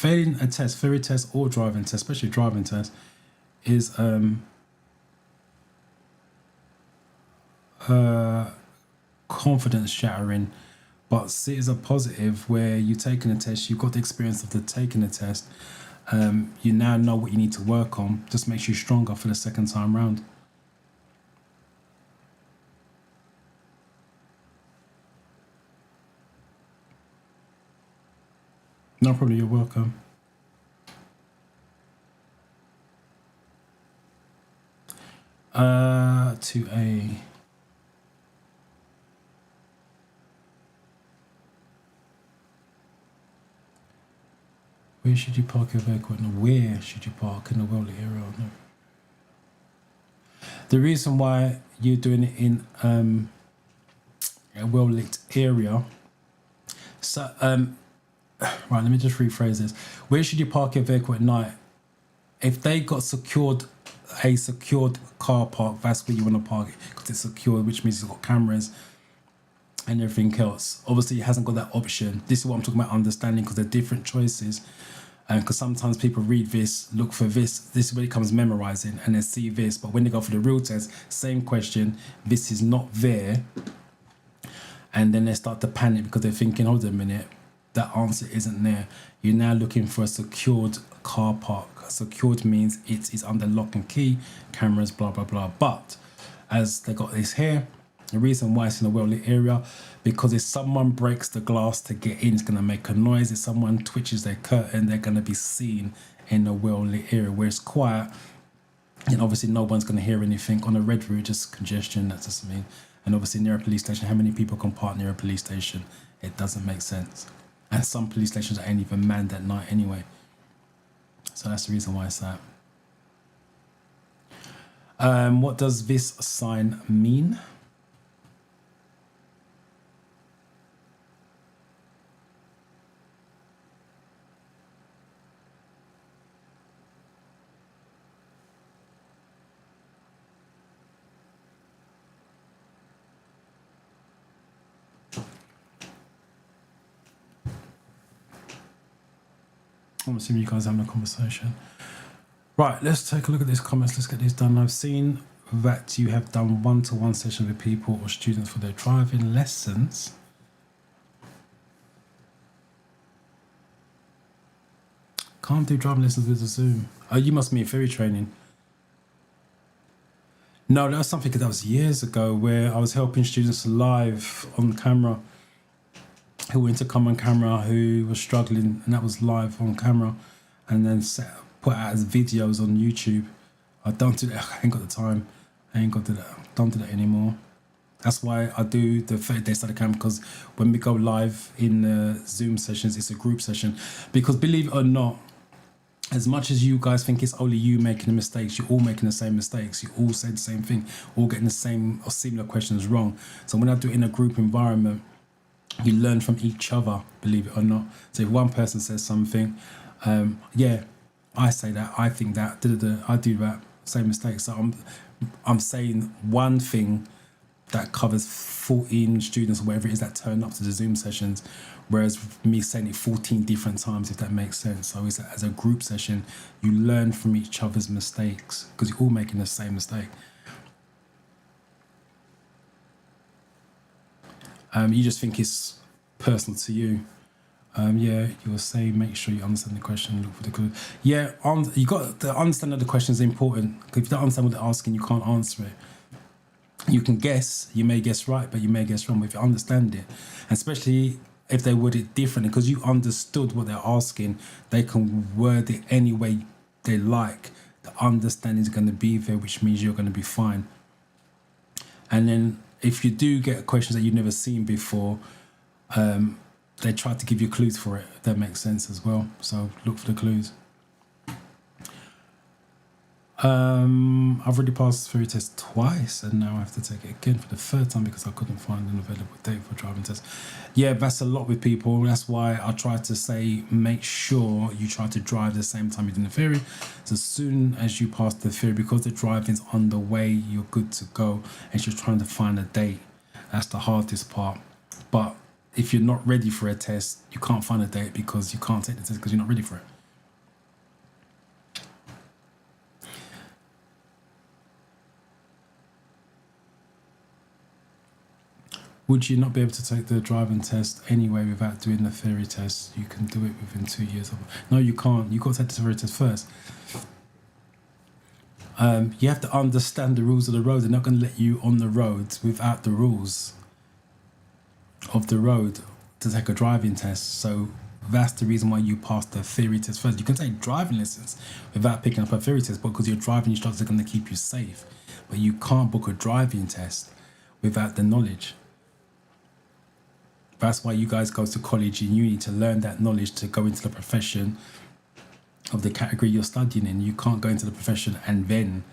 failing a test, theory test or driving test, especially driving test, is confidence shattering. But see it as a positive where you're taking a test, you've got the experience of the taking a test. You now know what you need to work on. Just makes you stronger for the second time round. No problem, you're welcome. To a where should you park your vehicle? And where should you park in the well-lit area? No. The reason why you're doing it in a well-lit area. So right, let me just rephrase this. Where should you park your vehicle at night? If they got a secured car park, that's where you want to park it because it's secured, which means it's got cameras and everything else. Obviously, it hasn't got that option. This is what I'm talking about understanding because they're different choices. Because sometimes people read this, look for this. This is where it comes memorizing and they see this. But when they go for the real test, same question, this is not there. And then they start to panic because they're thinking, hold on a minute, that answer isn't there. You're now looking for a secured car park. Secured means it's under lock and key, cameras, blah, blah, blah. But as they got this here, the reason why it's in a well-lit area, because if someone breaks the glass to get in, it's going to make a noise. If someone twitches their curtain, they're going to be seen in a well-lit area where it's quiet. And obviously no one's going to hear anything. On a red route, just congestion, that doesn't mean. And obviously near a police station, how many people can park near a police station? It doesn't make sense. And some police stations ain't even manned at night anyway. So that's the reason why it's that. What does this sign mean? I'm assuming you guys are having a conversation. Right, let's take a look at these comments. Let's get these done. I've seen that you have done one-to-one sessions with people or students for their driving lessons. Can't do driving lessons with a Zoom. Oh, you must mean ferry training. No, that was something that was years ago where I was helping students live on camera who went to come on camera, who was struggling, and that was live on camera, and then put out as videos on YouTube. I don't do that. I ain't got the time. I ain't got to do that. Don't do that anymore. That's why I do the 30-day study camp, because when we go live in the Zoom sessions, it's a group session. Because believe it or not, as much as you guys think it's only you making the mistakes, you're all making the same mistakes. You all say the same thing, all getting the same or similar questions wrong. So when I do it in a group environment, you learn from each other, believe it or not. So if one person says something, yeah, I say that, I think that, I do that, same mistake. So I'm saying one thing that covers 14 students or whatever it is that turn up to the Zoom sessions, whereas me saying it 14 different times, if that makes sense. So it's as a group session, you learn from each other's mistakes because you're all making the same mistake. You just think it's personal to you. Yeah, you were saying make sure you understand the question, look for the clue. Yeah, you got to understand that the question is important. Because if you don't understand what they're asking, you can't answer it. You can guess, you may guess right, but you may guess wrong. But if you understand it, and especially if they word it differently, because you understood what they're asking, they can word it any way they like. The understanding is going to be there, which means you're going to be fine. And then if you do get questions that you've never seen before, they try to give you clues for it. That makes sense as well. So look for the clues. I've already passed the theory test twice and now I have to take it again for the third time because I couldn't find an available date for driving test. Yeah, that's a lot with people. That's why I try to say make sure you try to drive the same time you're doing the theory. So as soon as you pass the theory, because the driving's on the way, you're good to go. And you're trying to find a date. That's the hardest part. But if you're not ready for a test, you can't find a date because you can't take the test because you're not ready for it. Would you not be able to take the driving test anyway without doing the theory test? You can do it within 2 years. No, you can't. You've got to take the theory test first. You have to understand the rules of the road. They're not going to let you on the road without the rules of the road to take a driving test. So that's the reason why you pass the theory test first. You can take driving lessons without picking up a theory test, because your driving instructors are going to keep you safe. But you can't book a driving test without the knowledge. That's why you guys go to college and uni, to learn that knowledge to go into the profession of the category you're studying in. You can't go into the profession and then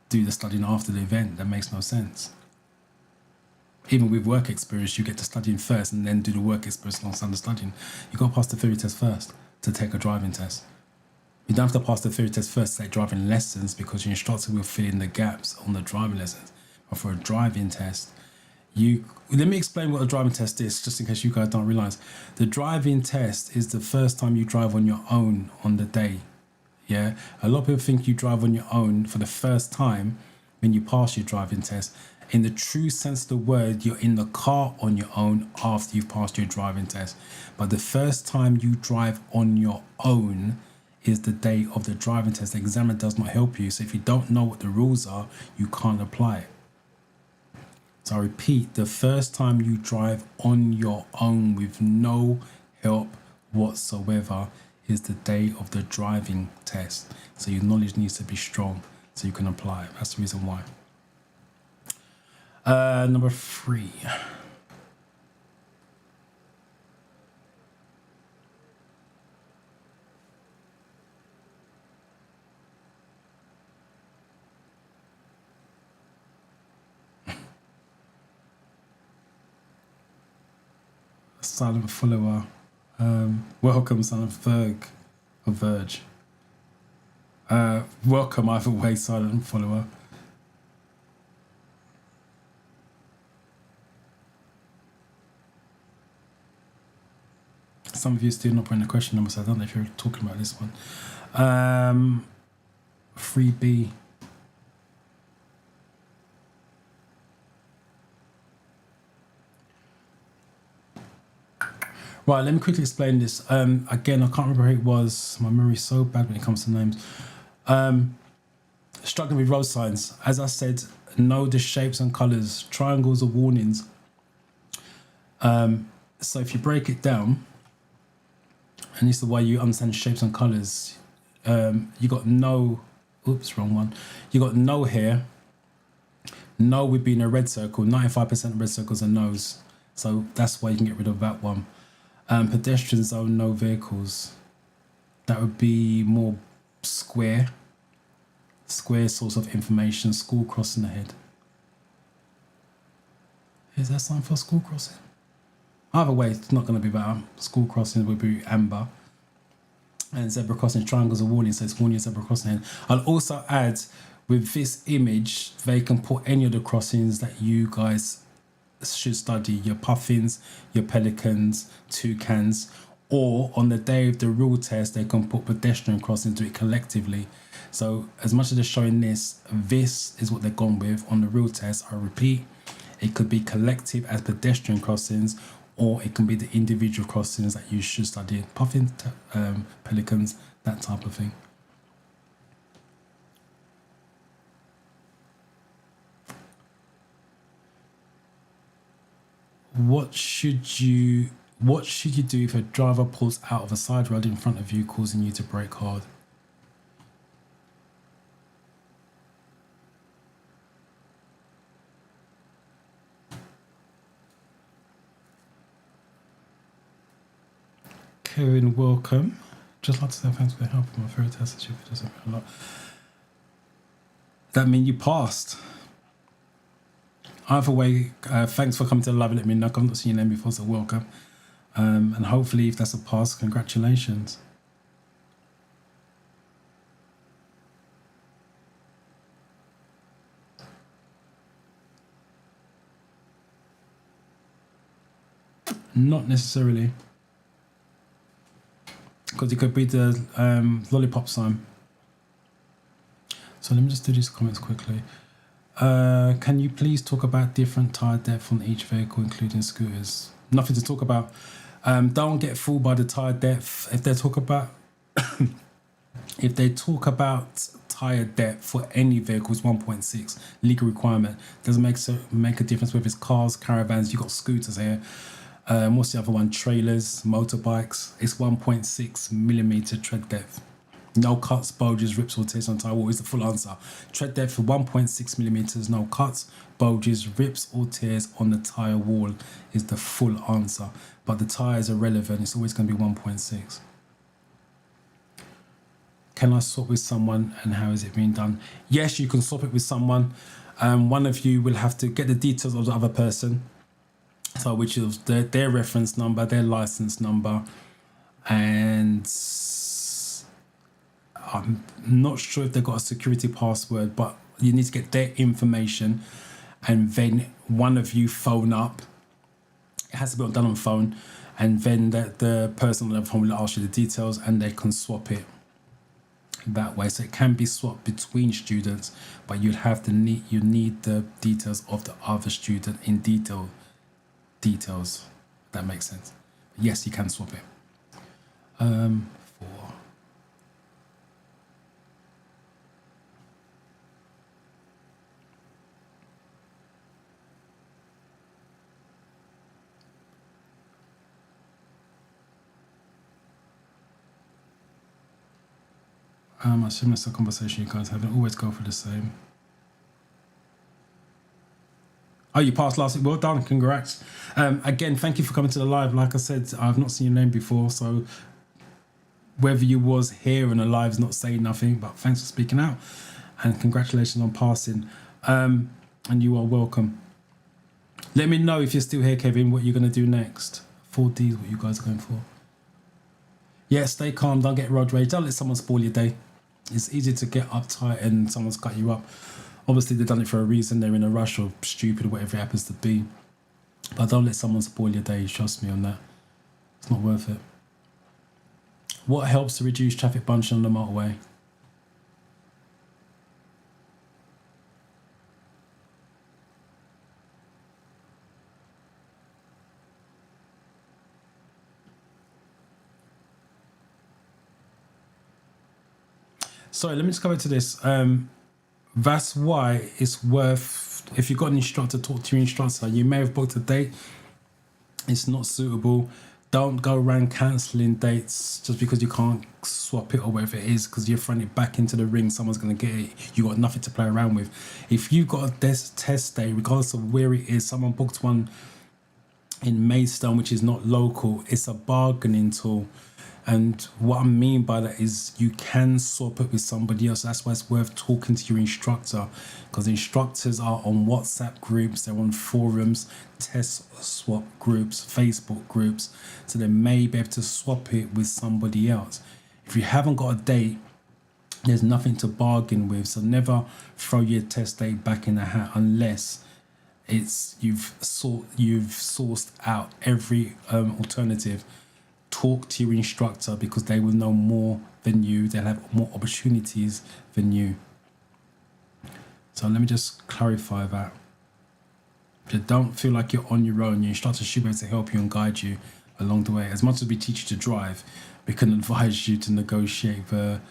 do the studying after the event. That makes no sense. Even with work experience, you get to studying first and then do the work experience alongside the studying. You got to pass the theory test first to take a driving test. You don't have to pass the theory test first to take driving lessons, because your instructor will fill in the gaps on the driving lessons. But for a driving test, let me explain what a driving test is, just in case you guys don't realise. The driving test is the first time you drive on your own on the day. Yeah, a lot of people think you drive on your own for the first time when you pass your driving test. In the true sense of the word, you're in the car on your own after you've passed your driving test. But the first time you drive on your own is the day of the driving test. The examiner does not help you. So if you don't know what the rules are, you can't apply it. So I repeat, the first time you drive on your own with no help whatsoever is the day of the driving test. So your knowledge needs to be strong so you can apply it. That's the reason why. Number 3. Silent follower. Welcome, Silent Ferg or Verge. Welcome either way, silent follower. Some of you still not putting the question number, so I don't know if you're talking about this one. 3B. Right, let me quickly explain this. Again, I can't remember who it was. My memory's so bad when it comes to names. Struggling with road signs. As I said, know the shapes and colours. Triangles are warnings. So if you break it down, and this is why you understand shapes and colours, you got no... Oops, wrong one. You got no here. No would be in a red circle. 95% of red circles are no's. So that's why you can get rid of that one. Pedestrian zone, no vehicles. That would be more square. Square source of information. School crossing ahead. Is that sign for school crossing? Either way, it's not going to be better. School crossing would be amber. And zebra crossing, triangles are warning, so it's warning zebra crossing ahead. I'll also add, with this image, they can put any of the crossings that you guys should study. Your puffins, your pelicans, toucans, or on the day of the rule test, they can put pedestrian crossings, do it collectively. So as much as they're showing this is what they've gone with on the rule test. I repeat, it could be collective as pedestrian crossings, or it can be the individual crossings that you should study. Puffins, pelicans, that type of thing. What should you do if a driver pulls out of a side road in front of you, causing you to brake hard? Kevin, welcome. Just like to say thanks for your help on my theory test. A lot. That means you passed. Either way, thanks for coming to the live and let me know. I've not seen your name before, so welcome. And hopefully, if that's a pass, congratulations. Not necessarily. Because it could be the lollipop sign. So let me just do these comments quickly. Can you please talk about different tyre depth on each vehicle, including scooters? Nothing to talk about. Don't get fooled by the tyre depth. If they talk about tyre depth for any vehicle, it's 1.6 legal requirement. Doesn't make a difference whether it's cars, caravans. You got scooters here. What's the other one? Trailers, motorbikes. It's 1.6 millimeter tread depth. No cuts, bulges, rips or tears on tyre wall is the full answer. Tread depth for 1.6 millimeters. No cuts, bulges, rips or tears on the tyre wall is the full answer. But the tyres are relevant. It's always going to be 1.6. Can I swap with someone and how is it being done? Yes, you can swap it with someone. One of you will have to get the details of the other person. So which is their reference number, their license number, and I'm not sure if they've got a security password, but you need to get their information and then one of you phone up. It has to be done on phone, and then the person on the phone will ask you the details and they can swap it that way. So it can be swapped between students, but you need the details of the other student in details. That makes sense. Yes, you can swap it. I assume that's the conversation you guys haven't always go for the same. Oh, you passed last week. Well done. Congrats. Again, thank you for coming to the live. Like I said, I've not seen your name before, so whether you was here and alive is not saying nothing, but thanks for speaking out and congratulations on passing. And you are welcome. Let me know if you're still here, Kevin, what you're going to do next. 4D is what you guys are going for. Yeah, stay calm. Don't get road rage. Don't let someone spoil your day. It's easy to get uptight and someone's cut you up. Obviously, they've done it for a reason. They're in a rush or stupid or whatever it happens to be. But don't let someone spoil your day. Trust me on that. It's not worth it. What helps to reduce traffic bunching on the motorway? Sorry, let me just go back to this. That's why it's worth, if you've got an instructor, talk to your instructor. You may have booked a date, it's not suitable. Don't go around cancelling dates just because you can't swap it or whatever it is, because you're throwing it back into the ring, someone's going to get it. You got nothing to play around with. If you've got a test day, regardless of where it is, someone booked one in Maidstone, which is not local, it's a bargaining tool. And what I mean by that is you can swap it with somebody else. That's why it's worth talking to your instructor, because instructors are on WhatsApp groups, they're on forums, test swap groups, Facebook groups, so they may be able to swap it with somebody else. If you haven't got a date, there's nothing to bargain with, so never throw your test date back in the hat unless it's you've sourced out every alternative. Talk to your instructor because they will know more than you. They'll have more opportunities than you. So let me just clarify that. If you don't feel like you're on your own, your instructor should be able to help you and guide you along the way. As much as we teach you to drive, we can advise you to negotiate the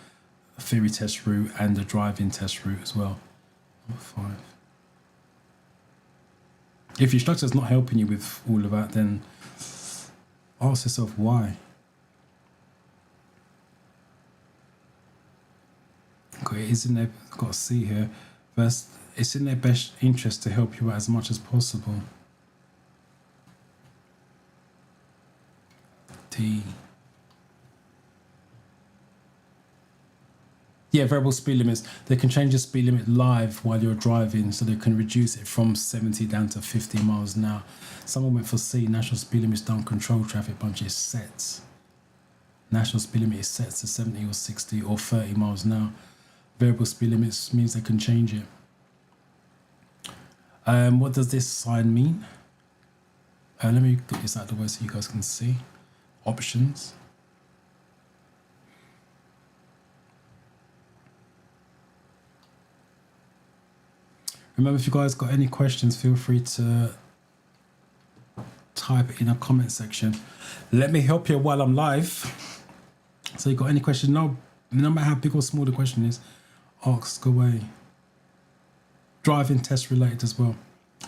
theory test route and the driving test route as well. Number 5. If your instructor's not helping you with all of that, then ask yourself why. Okay, it is in their, got to see here. First, it's in their best interest to help you out as much as possible. D. Yeah, variable speed limits. They can change the speed limit live while you're driving, so they can reduce it from 70 down to 50 miles an hour. Someone went for C. National speed limits don't control traffic bunches. Sets. National speed limit is set to 70 or 60 or 30 miles an hour. Variable speed limits means they can change it. What does this sign mean? Let me get this out of the way so you guys can see. Options. Remember, if you guys got any questions, feel free to type it in a comment section. Let me help you while I'm live. So you got any questions? No matter how big or small the question is, ask away. Driving test related as well,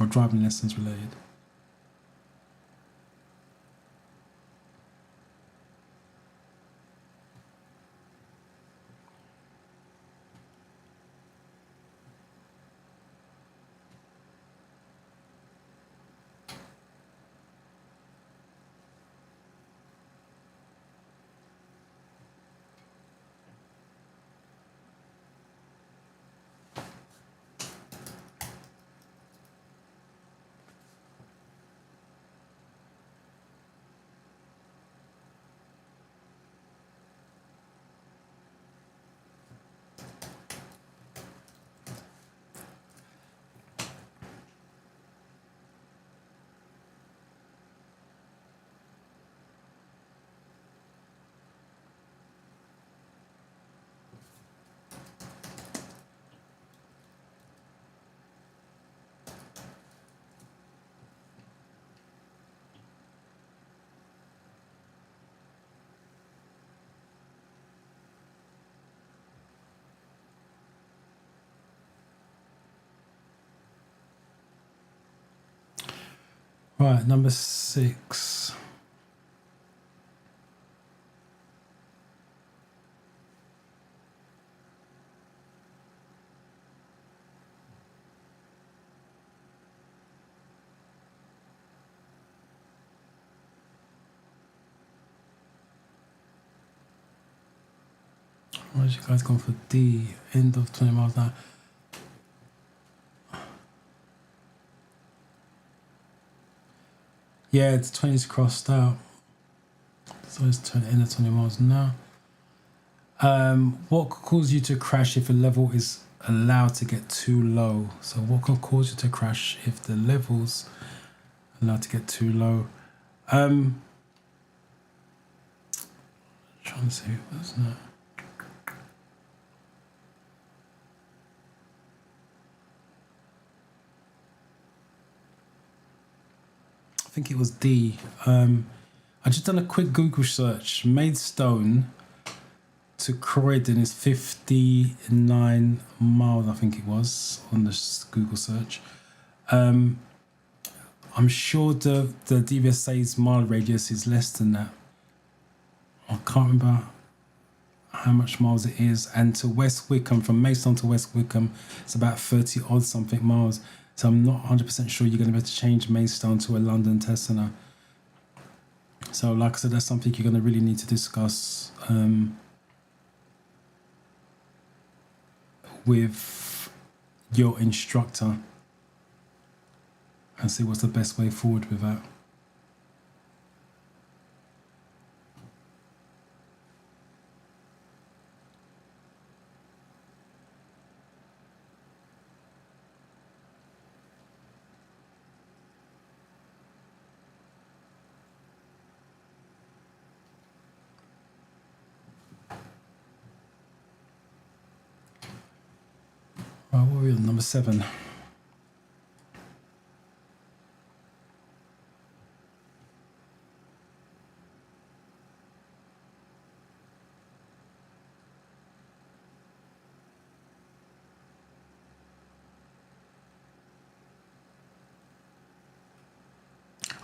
or driving lessons related. Right, number 6. Why did you guys go for D? End of 20 miles an hour. Yeah, the 20's crossed out. So it's end of 20 miles an hour. What could cause you to crash if a level is allowed to get too low? So what can cause you to crash if the level's allowed to get too low? Trying to see, wasn't it? I think it was D. I just done a quick Google search. Maidstone to Croydon is 59 miles, I think it was, on this Google search. I'm sure the DVSA's mile radius is less than that. I can't remember how much miles it is. And to West Wickham, from Maidstone to West Wickham, it's about 30 odd something miles. So I'm not 100% sure you're going to be able to change Maidstone to a London test centre. So like I said, that's something you're going to really need to discuss with your instructor and see what's the best way forward with that. Right, what are we on? Number 7.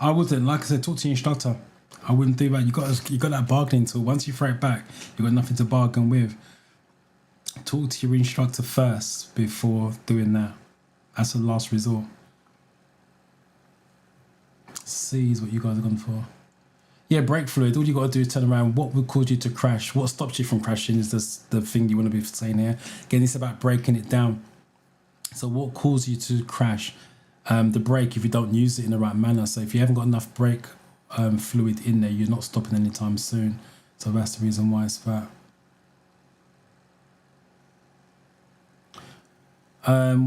I wouldn't, like I said, talk to your instructor. I wouldn't do that. You got that bargaining tool. Once you throw it back, you've got nothing to bargain with. Talk to your instructor first before doing that. That's the last resort. C is what you guys are going for. Yeah, brake fluid. All you got to do is turn around. What would cause you to crash? What stops you from crashing is the thing you want to be saying here. Again, it's about breaking it down. So what causes you to crash? The brake, if you don't use it in the right manner. So if you haven't got enough brake fluid in there, you're not stopping anytime soon. So that's the reason why it's that. Okay,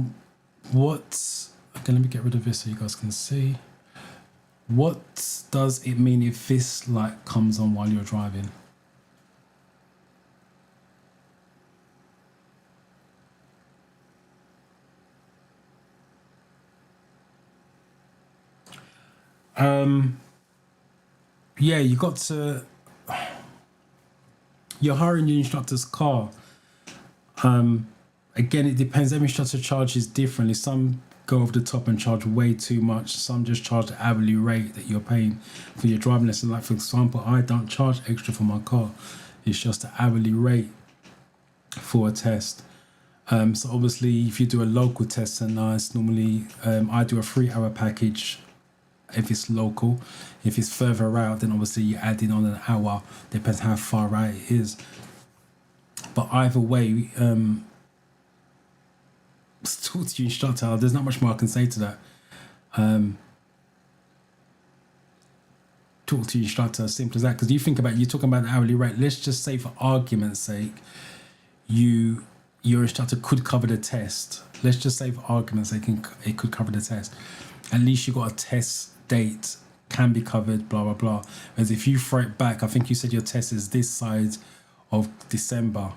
let me get rid of this so you guys can see. What does it mean if this light comes on while you're driving? Yeah, you got to. You're hiring your instructor's car. Again, it depends. Every instructor charges differently. Some go over the top and charge way too much. Some just charge the hourly rate that you're paying for your driving lesson. Like, for example, I don't charge extra for my car. It's just the hourly rate for a test. So obviously, if you do a local test, and it's normally I do a 3-hour package if it's local. If it's further out, then obviously you're adding on an hour. Depends how far out it is. But either way, talk to your instructor. There's not much more I can say to that. Talk to your instructor, as simple as that. Because you think about, you're talking about the hourly rate. Let's just say, for argument's sake, your instructor could cover the test. Let's just say, for argument's sake, it could cover the test. At least you got a test date, can be covered, blah blah blah. Whereas if you throw it back, I think you said your test is this side of December.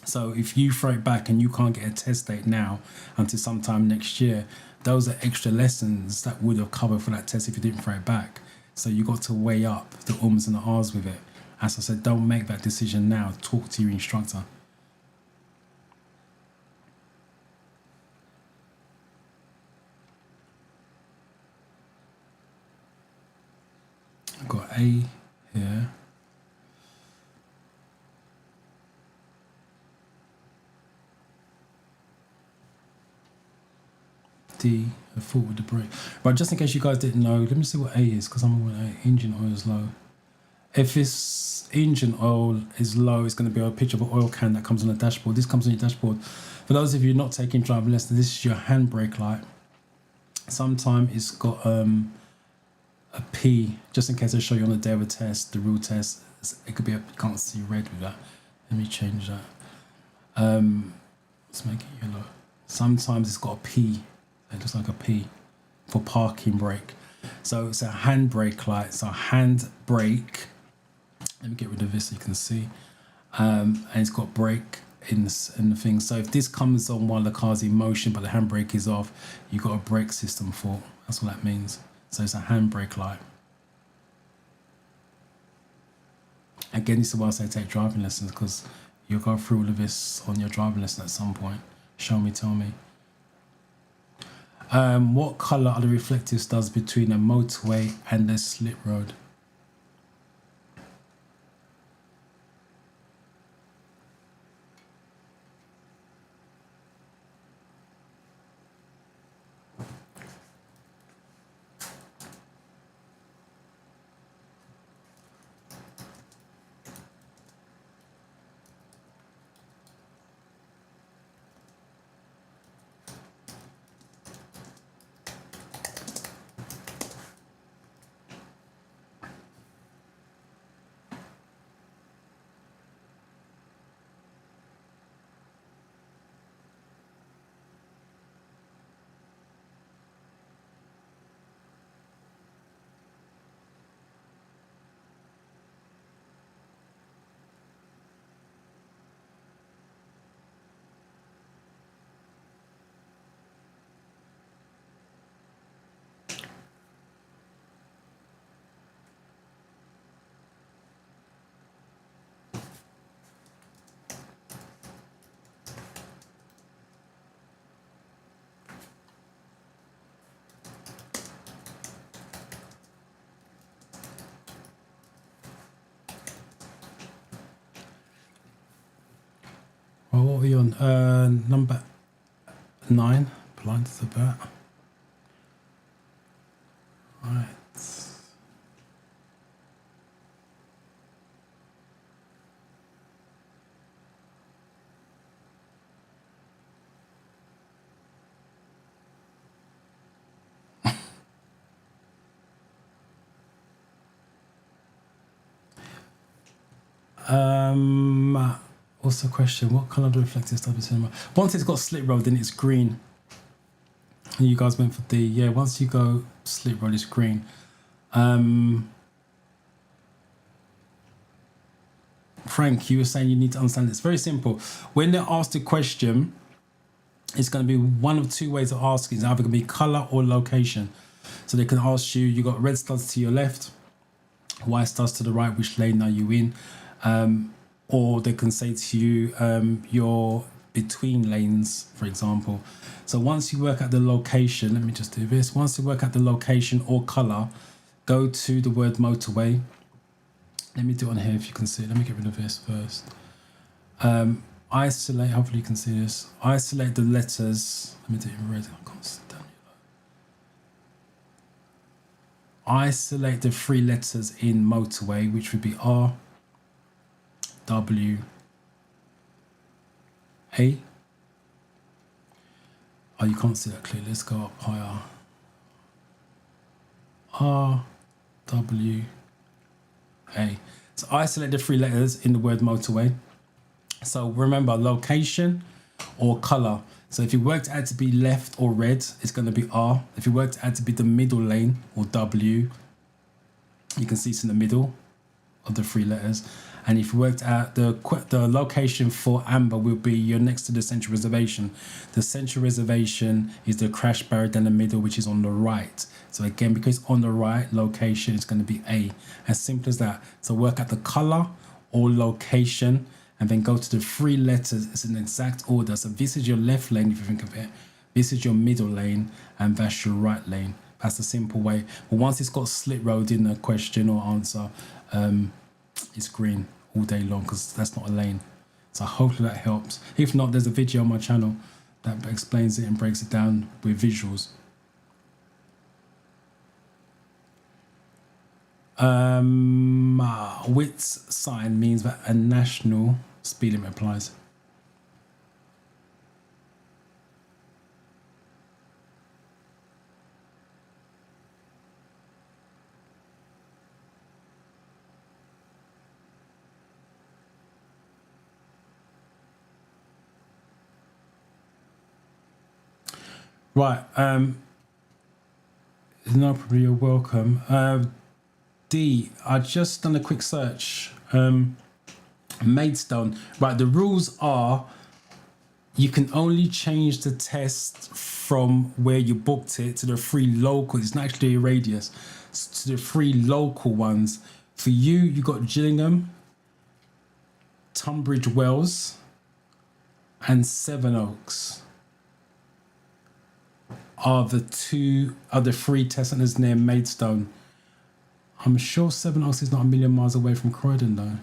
So if you throw it back and you can't get a test date now until sometime next year, those are extra lessons that would have covered for that test if you didn't throw it back. So you got to weigh up the ums and the ahs with it. As I said, don't make that decision now. Talk to your instructor. I've got A here. D, a fault with the brake. Right, just in case you guys didn't know, let me see what A is, because I'm on A. Engine oil is low. If this engine oil is low, it's going to be a picture of an oil can that comes on the dashboard. This comes on your dashboard. For those of you not taking driving lessons, this is your handbrake light. Sometimes it's got a P, just in case I show you on the day of a test, the real test. It could be you can't see red with that. Let me change that. Let's make it yellow. Sometimes it's got a P. It looks like a P for parking brake. So it's a handbrake light. So handbrake. Let me get rid of this so you can see. And it's got brake in the thing. So if this comes on while the car's in motion but the handbrake is off, you've got a brake system fault. That's what that means. So it's a handbrake light. Again, this is why I say take driving lessons, because you'll go through all of this on your driving lesson at some point. Show me, tell me. What colour are the reflective stars between a motorway and a slip road? Well, what are we on? Number 9, blind to the bat. Right. What's the question? What colour do reflective stars between? Once it's got slip road, then it's green. And you guys went for D. Yeah, once you go slip road, it's green. Frank, you were saying you need to understand it's very simple. When they're asked a question, it's going to be one of two ways of asking. It's either going to be colour or location. So they can ask you, you got red studs to your left, white studs to the right, which lane are you in? Or they can say to you, you're between lanes, for example. So once you work at the location, let me just do this. Once you work at the location or colour, go to the word motorway. Let me do it on here if you can see it. Let me get rid of this first. Isolate, hopefully you can see this. Isolate the letters. Let me do it in red. I can't sit down. Isolate the three letters in motorway, which would be R, W, A. Oh, you can't see that clearly. Let's go up higher. R, W, A. So isolate the three letters in the word motorway. So remember, location or colour. So if you worked out to be left or red, it's going to be R. If you worked out to be the middle lane or W, you can see it's in the middle of the three letters. And if you worked out the location for amber will be you're next to the central reservation. The central reservation is the crash barrier down the middle, which is on the right. So again, because on the right, location is going to be A. As simple as that. So work out the color or location and then go to the three letters. It's in exact order. So this is your left lane, if you think of it. This is your middle lane and that's your right lane. That's the simple way. But once it's got slit road in the question or answer, it's green all day long because that's not a lane. So hopefully that helps. If not, there's a video on my channel that explains it and breaks it down with visuals. Which sign means that a national speed limit applies. Right, no problem, you're welcome. D, I just done a quick search. Maidstone. Right, the rules are you can only change the test from where you booked it to the three local. It's not actually a radius. It's to the three local ones. For you, you got Gillingham, Tunbridge Wells, and Sevenoaks. Are the three test centres near Maidstone. I'm sure Sevenoaks is not a million miles away from Croydon though.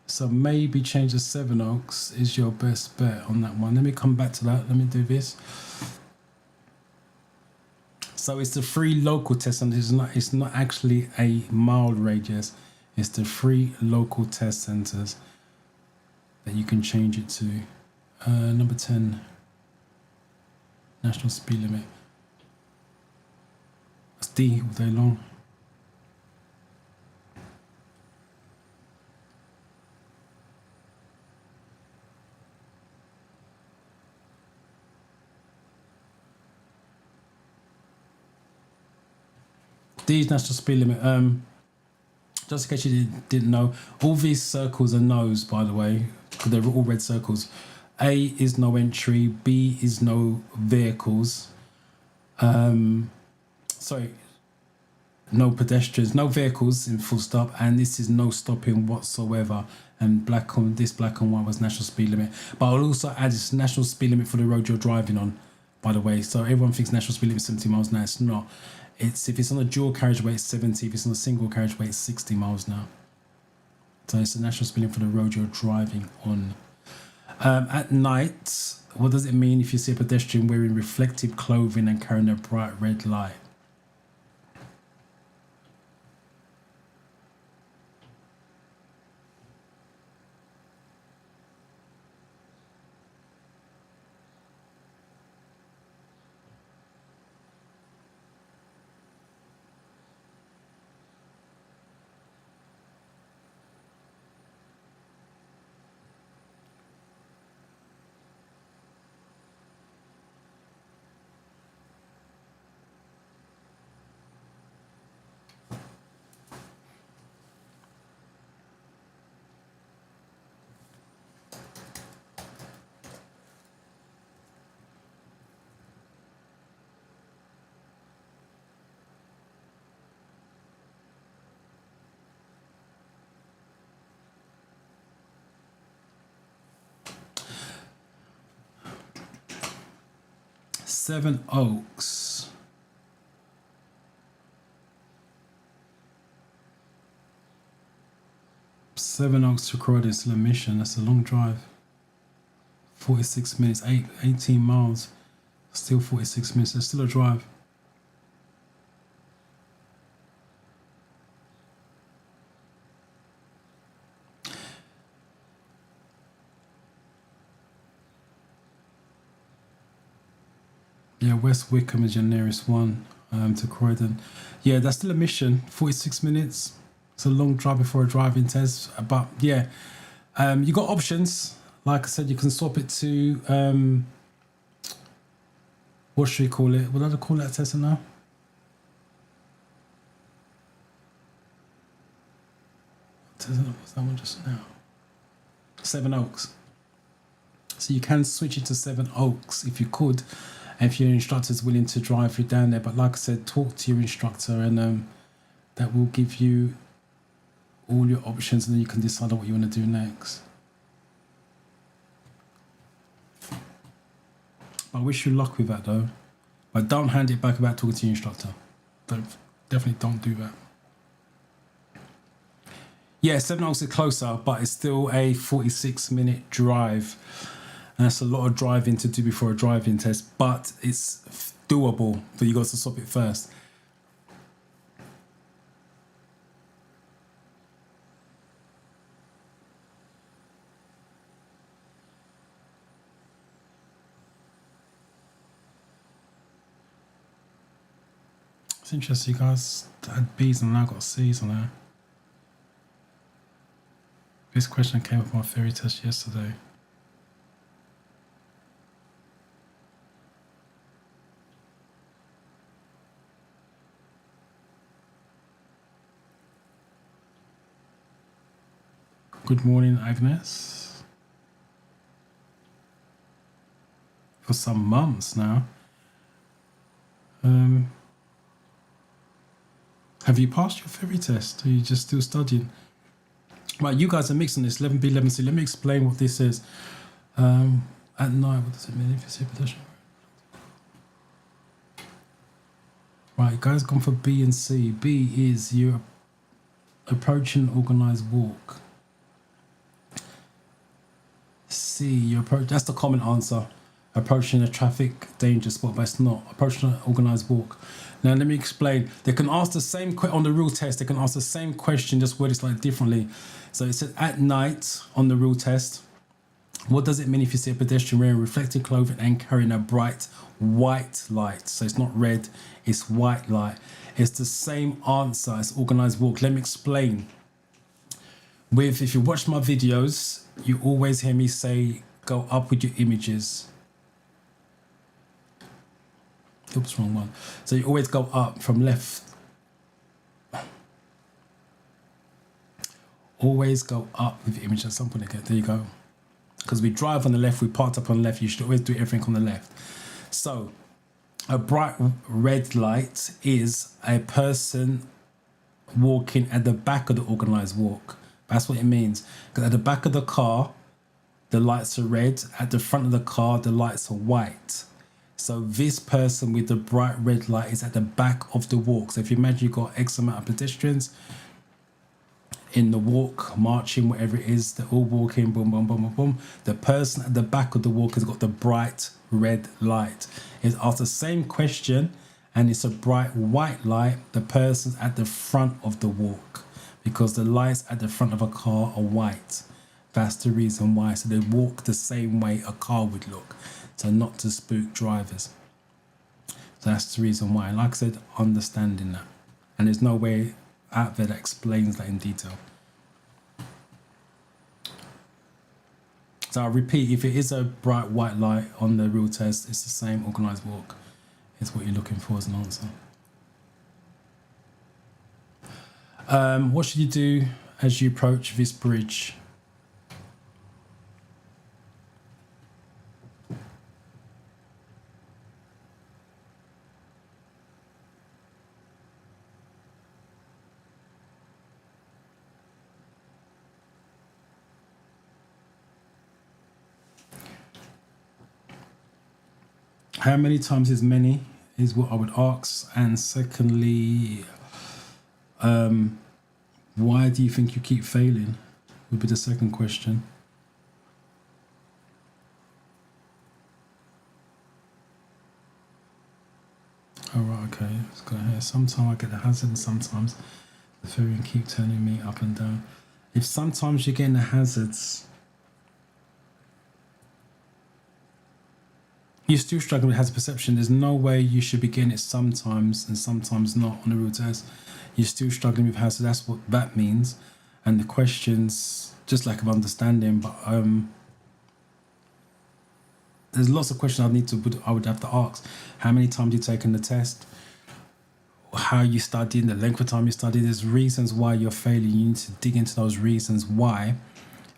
So maybe change to Sevenoaks is your best bet on that one. Let me come back to that. Let me do this. So it's the three local test centres. It's not actually a mile radius. It's the three local test centres that you can change it to. Number 10, national speed limit. That's D all day long. D's national speed limit. Just in case you didn't know, all these circles are no's, by the way, because they're all red circles. A is no entry, B is no vehicles. Sorry, no pedestrians, no vehicles in full stop, and this is no stopping whatsoever. And black and white was national speed limit. But I'll also add this national speed limit for the road you're driving on, by the way. So everyone thinks national speed limit is 70 miles an hour. It's not. It's if it's on a dual carriageway, it's 70. If it's on a single carriageway, it's 60 miles an hour. So it's the national speed limit for the road you're driving on. At night, what does it mean if you see a pedestrian wearing reflective clothing and carrying a bright red light? Seven Oaks. Seven Oaks to Croydon is still a mission. That's a long drive. 46 minutes, 18 miles. Still 46 minutes. It's still a drive. Yeah, West Wickham is your nearest one to Croydon. Yeah, that's still a mission. 46 minutes. It's a long drive before a driving test. But yeah, you got options. Like I said, you can swap it to, what should we call it? What did I call that test now? What's that one just now? Seven Oaks. So you can switch it to Seven Oaks if you could, and if your instructor is willing to drive you down there. But like I said, talk to your instructor, and that will give you all your options, and then you can decide on what you want to do next. I wish you luck with that though. But don't hand it back about talking to your instructor. Definitely don't do that. Yeah, Seven Oaks is closer, but it's still a 46-minute drive. And that's a lot of driving to do before a driving test, but it's doable, but you got to stop it first. It's interesting, you guys had B's and now got C's on there. This question came up on my theory test yesterday. Good morning, Agnes. For some months now. Have you passed your theory test? Or are you just still studying? Right, you guys are mixing this 11B, 11C. Let me explain what this is. At night, what does it mean if you see a pedestrian? Right, you guys gone for B and C. B is you're approaching an organised walk. C, you approach. That's the common answer. Approaching a traffic danger spot, but it's not. Approaching an organised walk. Now, let me explain. They can ask the same on the real test. They can ask the same question, just word it slightly differently. So it said at night on the real test. What does it mean if you see a pedestrian wearing reflective clothing and carrying a bright white light? So it's not red, it's white light. It's the same answer as organised walk. Let me explain. If you watch my videos, you always hear me say, go up with your images. Oops, wrong one. So you always go up from left. Always go up with your image at some point again. There you go. Because we drive on the left, we parked up on the left. You should always do everything on the left. So a bright red light is a person walking at the back of the organised walk. That's what it means. Because at the back of the car, the lights are red. At the front of the car, the lights are white. So this person with the bright red light is at the back of the walk. So if you imagine you've got X amount of pedestrians in the walk, marching, whatever it is, they're all walking, boom, boom, boom, boom, boom. The person at the back of the walk has got the bright red light. It's asked the same question and it's a bright white light. The person's at the front of the walk because the lights at the front of a car are white. That's the reason why. So they walk the same way a car would look. So not to spook drivers. So that's the reason why. Like I said, understanding that. And there's no way out there that explains that in detail. So I'll repeat, if it is a bright white light on the real test, it's the same organised walk. It's what you're looking for as an answer. What should you do as you approach this bridge? How many times is many is what I would ask. And secondly, why do you think you keep failing would be the second question. All right, okay, let's go here. Sometimes I get the hazard and sometimes the variant keep turning me up and down. If sometimes you're getting the hazards, you're still struggling with hazard perception. There's no way you should be getting it sometimes and sometimes not on the real test. You're still struggling with hazard. That's what that means. And the questions, just lack of understanding. But there's lots of questions I would have to ask. How many times you taken the test? How you studying? The length of time you study. There's reasons why you're failing. You need to dig into those reasons why,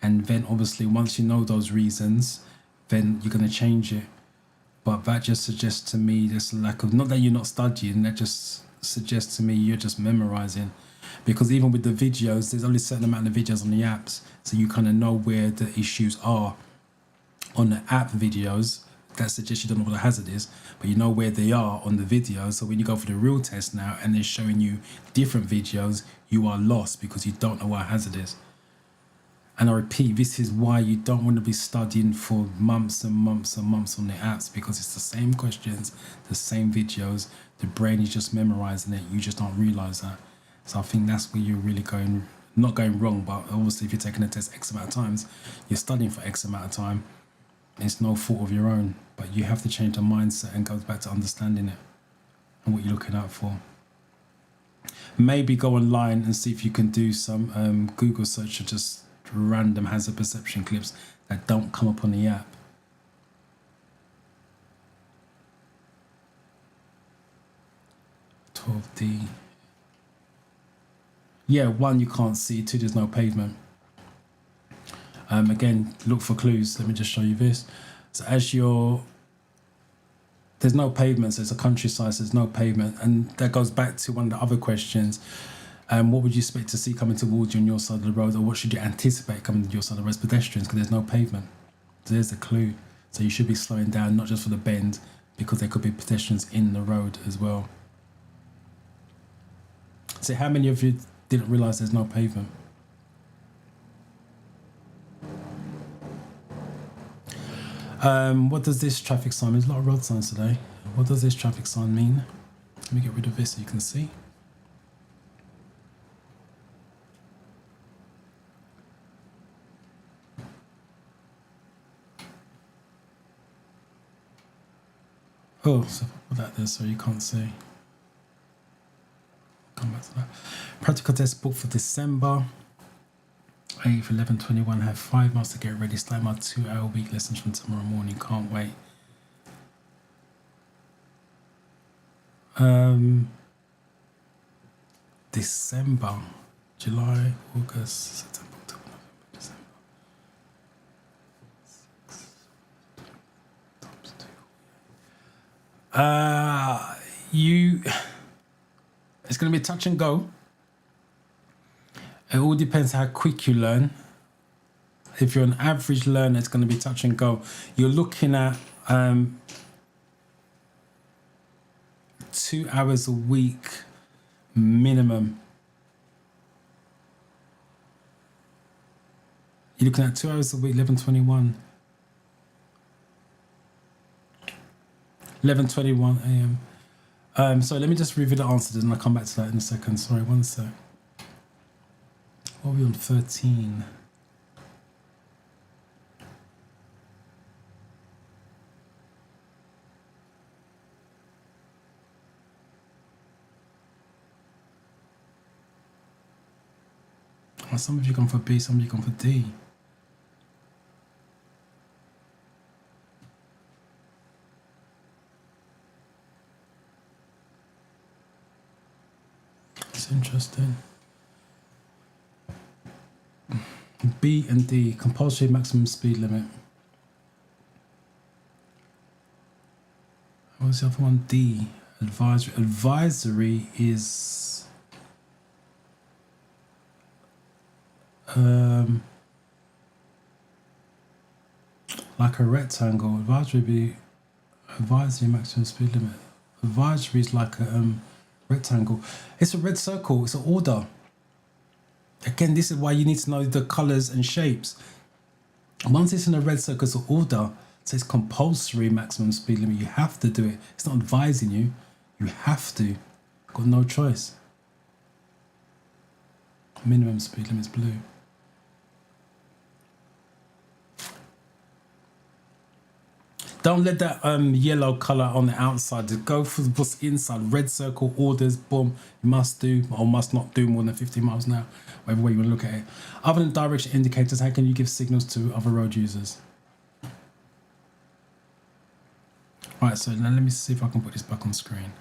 and then obviously once you know those reasons, then you're going to change it. But that just suggests to me this lack of, not that you're not studying, that just suggests to me you're just memorizing. Because even with the videos, there's only a certain amount of videos on the apps, so you kind of know where the issues are. On the app videos, that suggests you don't know what the hazard is, but you know where they are on the videos. So when you go for the real test now and they're showing you different videos, you are lost because you don't know what a hazard is. And I repeat, this is why you don't want to be studying for months and months and months on the apps, because it's the same questions, the same videos. The brain is just memorizing it. You just don't realize that. So I think that's where you're really not going wrong, but obviously if you're taking a test X amount of times, you're studying for X amount of time. It's no fault of your own, but you have to change the mindset and go back to understanding it and what you're looking out for. Maybe go online and see if you can do some Google search of just random hazard perception clips that don't come up on the app. D. Yeah, 1, you can't see. 2, there's no pavement. Again, look for clues. Let me just show you this. So there's no pavement, so it's a countryside, so there's no pavement. And that goes back to one of the other questions. What would you expect to see coming towards you on your side of the road, or what should you anticipate coming to your side of the road? As pedestrians, because there's no pavement. So there's the clue. So you should be slowing down, not just for the bend, because there could be pedestrians in the road as well. So how many of you didn't realise there's no pavement? What does this traffic sign mean? There's a lot of road signs today. What does this traffic sign mean? Let me get rid of this so you can see. Oh, so put that there so you can't see. Come back to that. Practical test booked for December 8th, 11:21. Have 5 months to get ready. Start my 2-hour week lessons from tomorrow morning. Can't wait. December, July, August, September, October, November, December. 6 times 2. It's going to be touch and go. It all depends how quick you learn. If you're an average learner, it's going to be touch and go. You're looking at 2 hours a week minimum. You're looking at 2 hours a week, 11:21. 11:21 a.m. So let me just review the answers and I'll come back to that in a second. Sorry, one sec. What are we on? 13. Well, some of you gone for B, some of you gone for D. It's interesting. B and D, compulsory maximum speed limit. What was the other one? D, advisory. Advisory is like a rectangle. Advisory would be Advisory maximum speed limit. Advisory is like a rectangle. It's a red circle. It's an order. Again, this is why you need to know the colours and shapes. Once it's in a red circle, it's an order. It says compulsory maximum speed limit. You have to do it. It's not advising you. You have to. Got no choice. Minimum speed limit is blue. Don't let that yellow colour on the outside. Just go for what's inside. Red circle, orders, boom. You must do or must not do more than 50 miles an hour. Whatever way you want to look at it. Other than direction indicators, how can you give signals to other road users? Right, so now let me see if I can put this back on screen.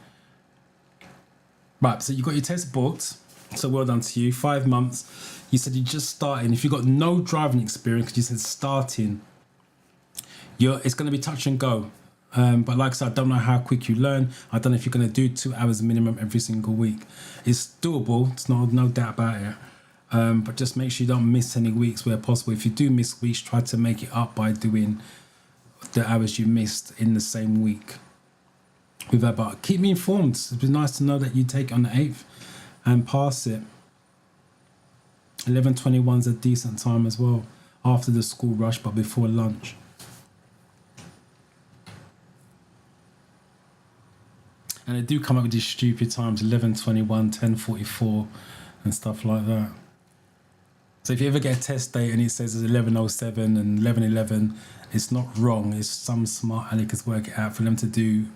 Right, so you got your test booked. So well done to you. 5 months. You said you're just starting. If you've got no driving experience, because you said starting, it's going to be touch and go. But like I said, I don't know how quick you learn. I don't know if you're going to do 2 hours minimum every single week. It's doable. It's no doubt about it. But just make sure you don't miss any weeks where possible. If you do miss weeks, try to make it up by doing the hours you missed in the same week. With that, but keep me informed. It'd be nice to know that you take it on the 8th and pass it. 11:21 is a decent time as well, after the school rush, but before lunch. And they do come up with these stupid times, 11:21, 10:44 and stuff like that. So if you ever get a test date and it says it's 11:07 and 11:11, it's not wrong. It's some smart aleck has worked it out for them to do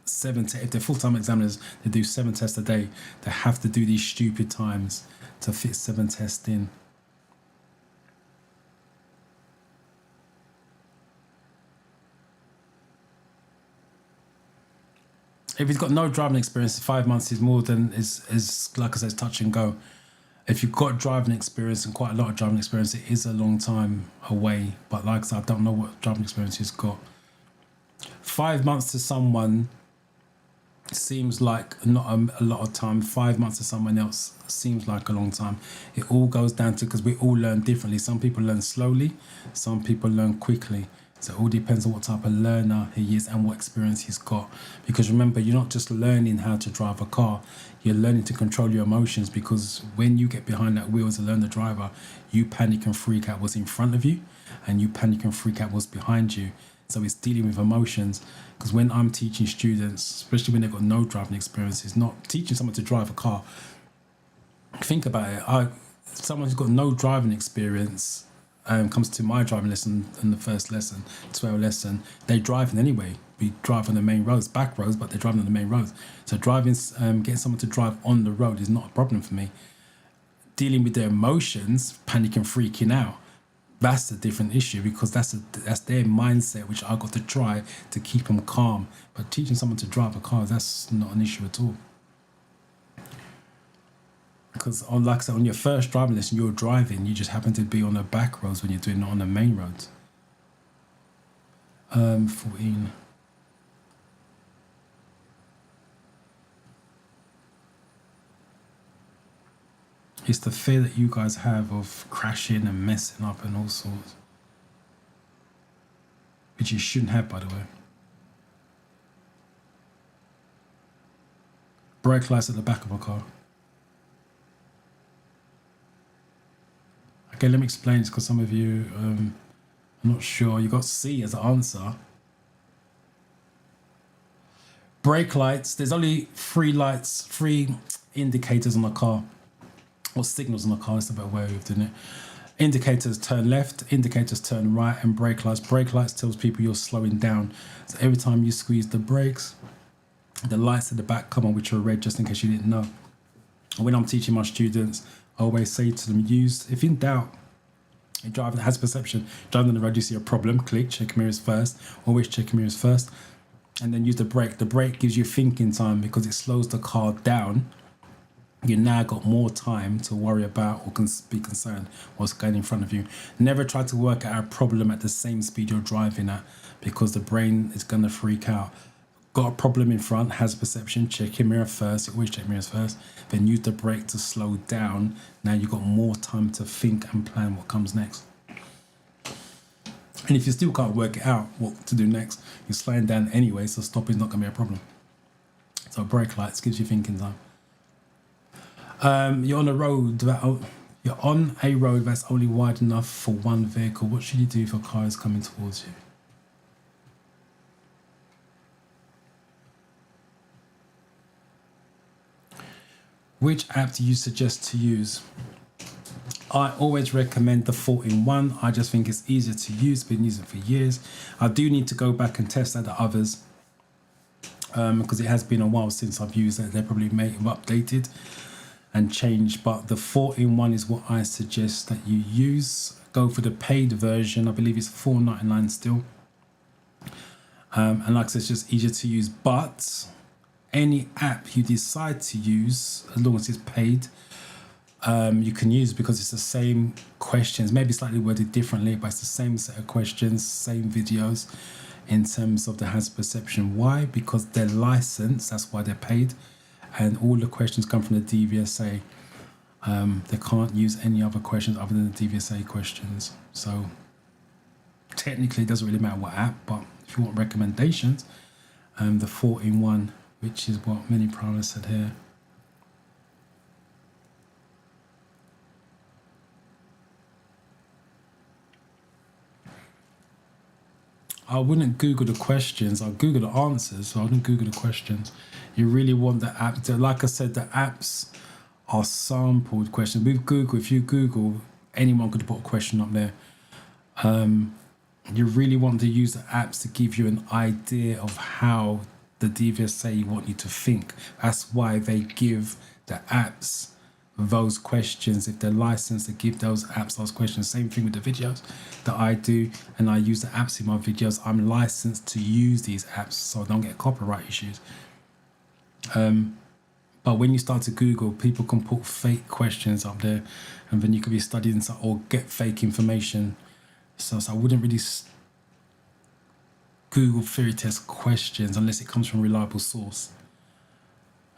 7 if they're full-time examiners, they do 7 tests a day. They have to do these stupid times to fit 7 tests in. If he's got no driving experience, 5 months is more than is like I said, touch and go. If you've got driving experience and quite a lot of driving experience, it is a long time away. But like I said, I don't know what driving experience he's got. 5 months to someone seems like not a lot of time. 5 months to someone else seems like a long time. It all goes down to, because we all learn differently. Some people learn slowly, some people learn quickly. So it all depends on what type of learner he is and what experience he's got. Because remember, you're not just learning how to drive a car, you're learning to control your emotions, because when you get behind that wheel as a learner driver, you panic and freak out what's in front of you, and you panic and freak out what's behind you. So it's dealing with emotions. Because when I'm teaching students, especially when they've got no driving experience, it's not teaching someone to drive a car. Think about it. Someone who's got no driving experience comes to my driving lesson in the first lesson, 12 lesson, they're driving anyway. We drive on the main roads, back roads, but they're driving on the main roads. So driving, getting someone to drive on the road is not a problem for me. Dealing with their emotions, panic and freaking out, that's a different issue, because that's their mindset, which I've got to try to keep them calm. But teaching someone to drive a car, that's not an issue at all. Because like I said, on your first driving lesson, you're driving, you just happen to be on the back roads when you're doing it on the main roads. 14. It's the fear that you guys have of crashing and messing up and all sorts. Which you shouldn't have, by the way. Brake lights at the back of a car. Okay, let me explain this, because some of you, I'm not sure. You got C as an answer. Brake lights, there's only 3 indicators on the car. Or signals on the car, is a better way of doing it. Indicators turn left, indicators turn right, and brake lights. Brake lights tells people you're slowing down. So every time you squeeze the brakes, the lights at the back come on, which are red, just in case you didn't know. And when I'm teaching my students, I always say to them, if in doubt, a driver that has perception, driving on the road, you see a problem, click, check mirrors first, always check mirrors first, and then use the brake. The brake gives you thinking time, because it slows the car down. You now got more time to worry about or be concerned what's going in front of you. Never try to work out a problem at the same speed you're driving at, because the brain is going to freak out. Got a problem in front, has perception, check your mirror first, always check mirrors first, then use the brake to slow down. Now you've got more time to think and plan what comes next. And if you still can't work it out what to do next, you're slowing down anyway, so stopping is not going to be a problem. So brake lights gives you thinking time. You're on a road that's only wide enough for one vehicle. What should you do if a car is coming towards you? Which app do you suggest to use? I always recommend the 4-in-1. I just think it's easier to use. Been using it for years. I do need to go back and test out the others because it has been a while since I've used it. They probably may have updated and changed, but the 4-in-1 is what I suggest that you use. Go for the paid version. I believe it's $4.99 still. And like I said, it's just easier to use. But any app you decide to use, as long as it's paid, you can use, because it's the same questions, maybe slightly worded differently, but it's the same set of questions, same videos in terms of the hazard perception. Why? Because they're licensed, that's why they're paid, and all the questions come from the DVSA. They can't use any other questions other than the DVSA questions. So technically it doesn't really matter what app, but if you want recommendations, the 4-in-1, which is what many prowlers said here. I wouldn't Google the questions. I'll Google the answers, so I wouldn't Google the questions. You really want the app to, like I said, the apps are sampled questions. With Google, if you Google, anyone could put a question up there. You really want to use the apps to give you an idea of how the DVSA want you to think. That's why they give the apps those questions. If they're licensed, they give those apps those questions. Same thing with the videos that I do, and I use the apps in my videos. I'm licensed to use these apps so I don't get copyright issues. But when you start to Google, people can put fake questions up there, and then you could be studying or get fake information. So I wouldn't really Google theory test questions unless it comes from a reliable source.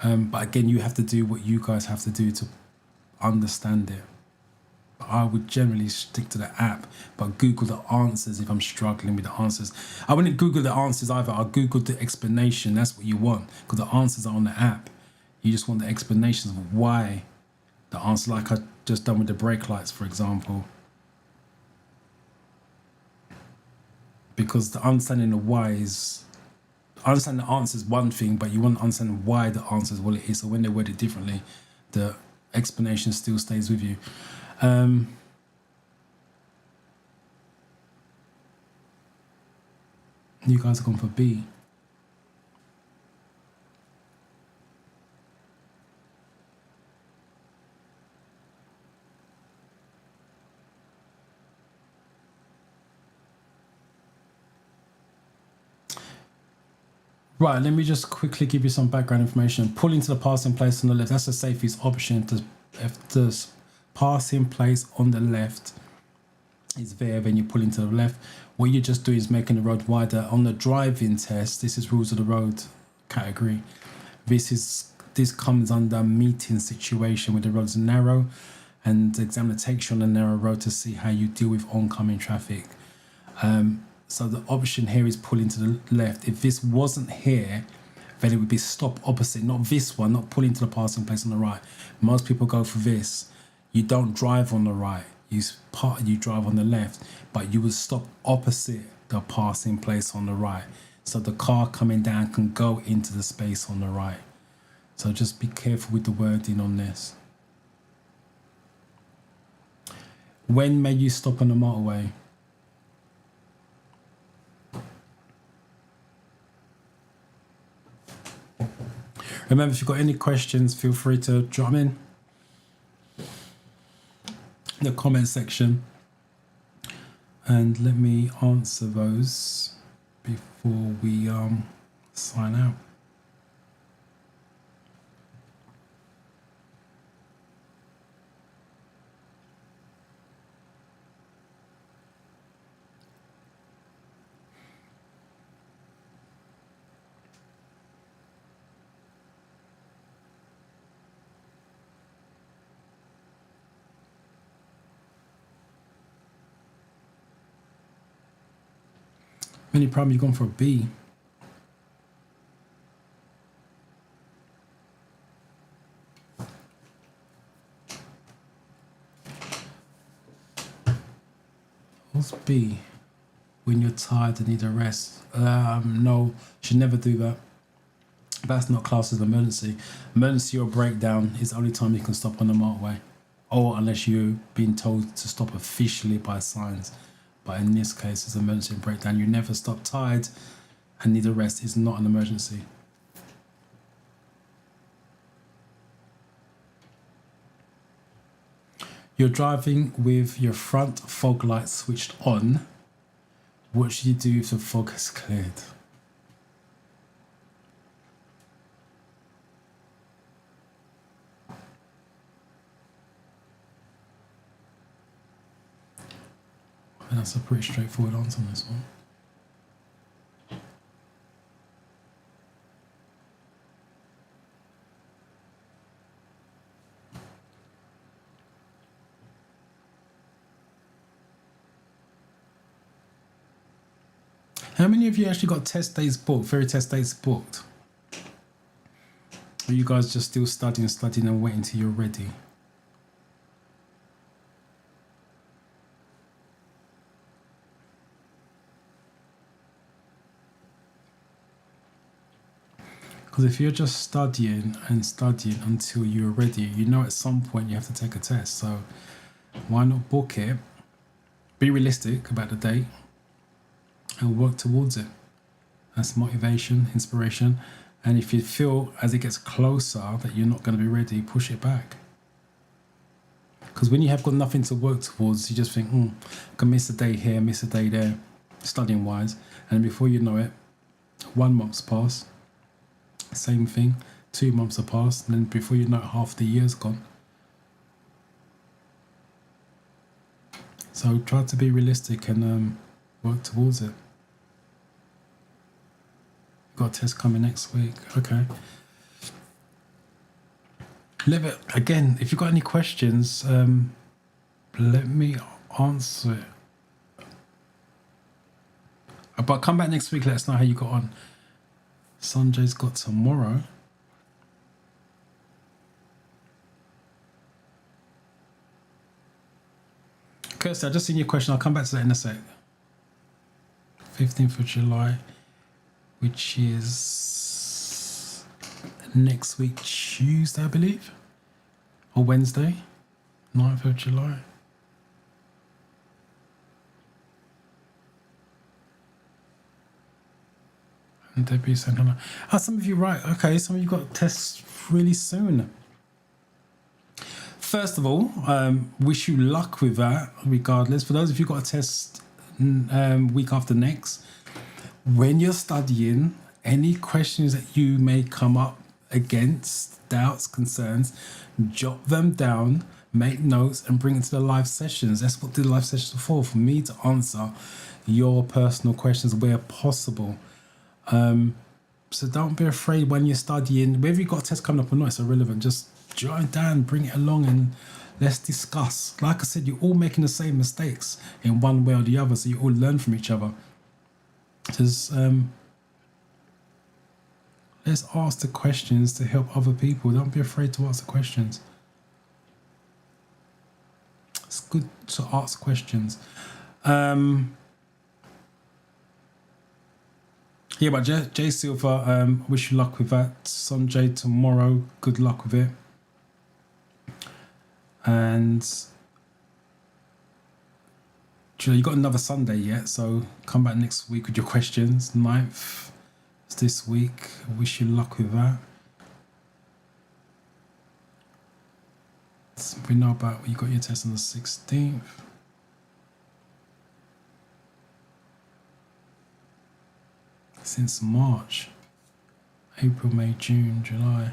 But again, you have to do what you guys have to do to understand it. But I would generally stick to the app, but Google the answers if I'm struggling with the answers. I wouldn't Google the answers either. I'll Google the explanation. That's what you want, because the answers are on the app. You just want the explanations of why the answer, like I just done with the brake lights, for example. Because the understanding of why is, understand the answer is one thing, but you want to understand why the answer is what it is. So when they word it differently, the explanation still stays with you. You guys are going for B. Right, let me just quickly give you some background information. Pull into the passing place on the left. That's the safest option. If the passing place on the left is there, then you pull into the left. What you're just doing is making the road wider. On the driving test, this is rules of the road category. This comes under meeting situation where the road's narrow, and the examiner takes you on a narrow road to see how you deal with oncoming traffic. So the option here is pull into the left. If this wasn't here, then it would be stop opposite, not this one, not pull into the passing place on the right. Most people go for this. You don't drive on the right, you drive on the left, but you would stop opposite the passing place on the right. So the car coming down can go into the space on the right. So just be careful with the wording on this. When may you stop on the motorway? Remember, if you've got any questions, feel free to drop them in the comment section, and let me answer those before we sign out. Many prime, you've gone for a B. What's B? When you're tired and need a rest. No, should never do that. That's not classed as an emergency. Emergency or breakdown is the only time you can stop on the motorway. Or unless you've been told to stop officially by signs. But in this case, it's emergency and breakdown. You never stop. Tired and need a rest is not an emergency. You're driving with your front fog lights switched on. What should you do if the fog has cleared? I think that's a pretty straightforward answer on this one. How many of you actually got test dates booked, very test dates booked? Or are you guys just still studying and waiting till you're ready? Because if you're just studying until you're ready, you know at some point you have to take a test. So why not book it? Be realistic about the date and work towards it. That's motivation, inspiration. And if you feel as it gets closer that you're not going to be ready, push it back. Because when you have got nothing to work towards, you just think, I can miss a day here, miss a day there, studying wise. And before you know it, 1 month's passed. Same thing. 2 months have passed. And then before you know it, half the year's gone. So try to be realistic and work towards it. Got a test coming next week. Okay. Leave it again. If you've got any questions, let me answer it. But come back next week. Let us know how you got on. Sanjay's got tomorrow. Kirsty, I just seen your question. I'll come back to that in a sec. 15th of July. Which is next week, Tuesday, I believe, or Wednesday, 9th of July. And Debbie saying hello. Some of you right. Okay, some of you got tests really soon. First of all, wish you luck with that, regardless. For those of you who got a test week after next, when you're studying, any questions that you may come up against, doubts, concerns, jot them down, make notes, and bring it to the live sessions. That's what the live sessions are for me to answer your personal questions where possible. So don't be afraid when you're studying, whether you've got a test coming up or not, it's irrelevant. Just jot it down, bring it along, and let's discuss. Like I said, you're all making the same mistakes in one way or the other, so you all learn from each other. Just let's ask the questions to help other people. Don't be afraid to ask the questions. It's good to ask questions. Yeah, but Jay Silver, wish you luck with that. Sanjay tomorrow, good luck with it. And you got another Sunday yet, so come back next week with your questions. 9th is this week. Wish you luck with that. So we know about you got your test on the 16th. Since March, April, May, June, July.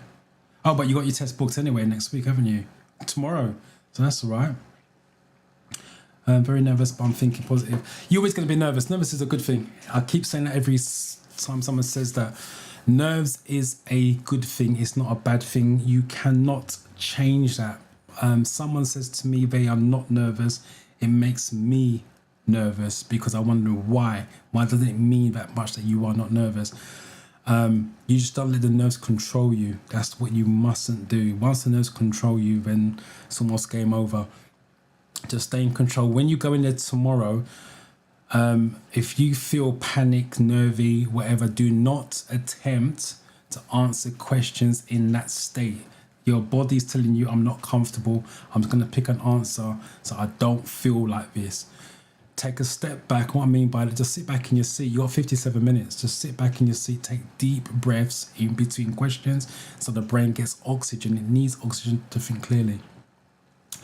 Oh, but you got your test booked anyway next week, haven't you? Tomorrow, so that's all right. I'm very nervous, but I'm thinking positive. You're always going to be nervous. Nervous is a good thing. I keep saying that every time someone says that. Nerves is a good thing. It's not a bad thing. You cannot change that. Someone says to me they are not nervous. It makes me nervous, because I wonder why. Why doesn't it mean that much that you are not nervous? You just don't let the nerves control you. That's what you mustn't do. Once the nerves control you, then it's almost game over. Just stay in control. When you go in there tomorrow, if you feel panic, nervy, whatever, do not attempt to answer questions in that state. Your body's telling you, I'm not comfortable. I'm just going to pick an answer so I don't feel like this. Take a step back. What I mean by that, just sit back in your seat. You got 57 minutes. Just sit back in your seat. Take deep breaths in between questions so the brain gets oxygen. It needs oxygen to think clearly.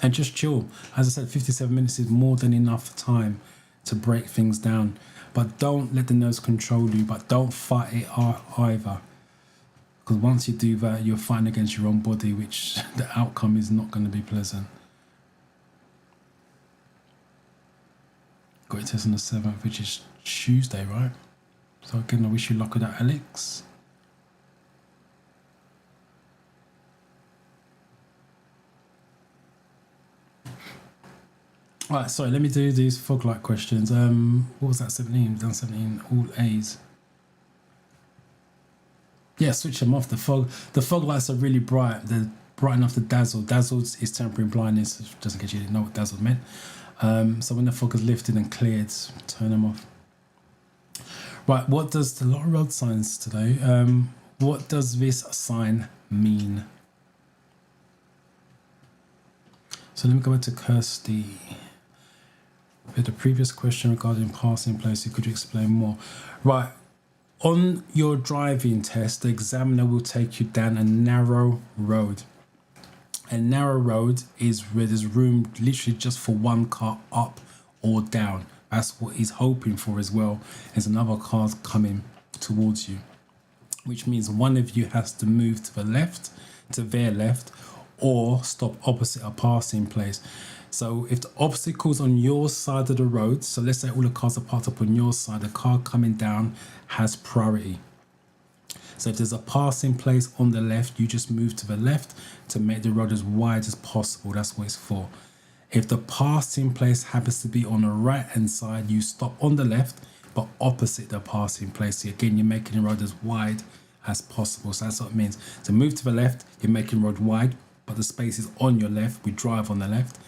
And just chill. As I said, 57 minutes is more than enough time to break things down. But don't let the nerves control you. But don't fight it either. Because once you do that, you're fighting against your own body, which the outcome is not going to be pleasant. Got your test on the 7th, which is Tuesday, right? So again, I wish you luck with that, Alex. All right, sorry, let me do these fog light questions. What was that, 17? Done 17, all A's. Yeah, switch them off. The fog lights are really bright. They're bright enough to dazzle. Dazzles is temporary blindness, just in case you didn't know what dazzle meant. So when the fog is lifted and cleared, turn them off. Right, what does a lot of road signs today? What does this sign mean? So let me go back to Kirsty. With the previous question regarding passing places, could you explain more? Right, on your driving test, the examiner will take you down a narrow road. A narrow road is where there's room literally just for one car up or down. That's what he's hoping for as well. There's another car coming towards you, which means one of you has to move to the left, to their left, or stop opposite a passing place. So if the obstacle's on your side of the road, so let's say all the cars are parked up on your side, the car coming down has priority. So if there's a passing place on the left, you just move to the left to make the road as wide as possible. That's what it's for. If the passing place happens to be on the right hand side, you stop on the left, but opposite the passing place. So again, you're making the road as wide as possible. So that's what it means. So move to the left, you're making the road wide, but the space is on your left. We drive on the left.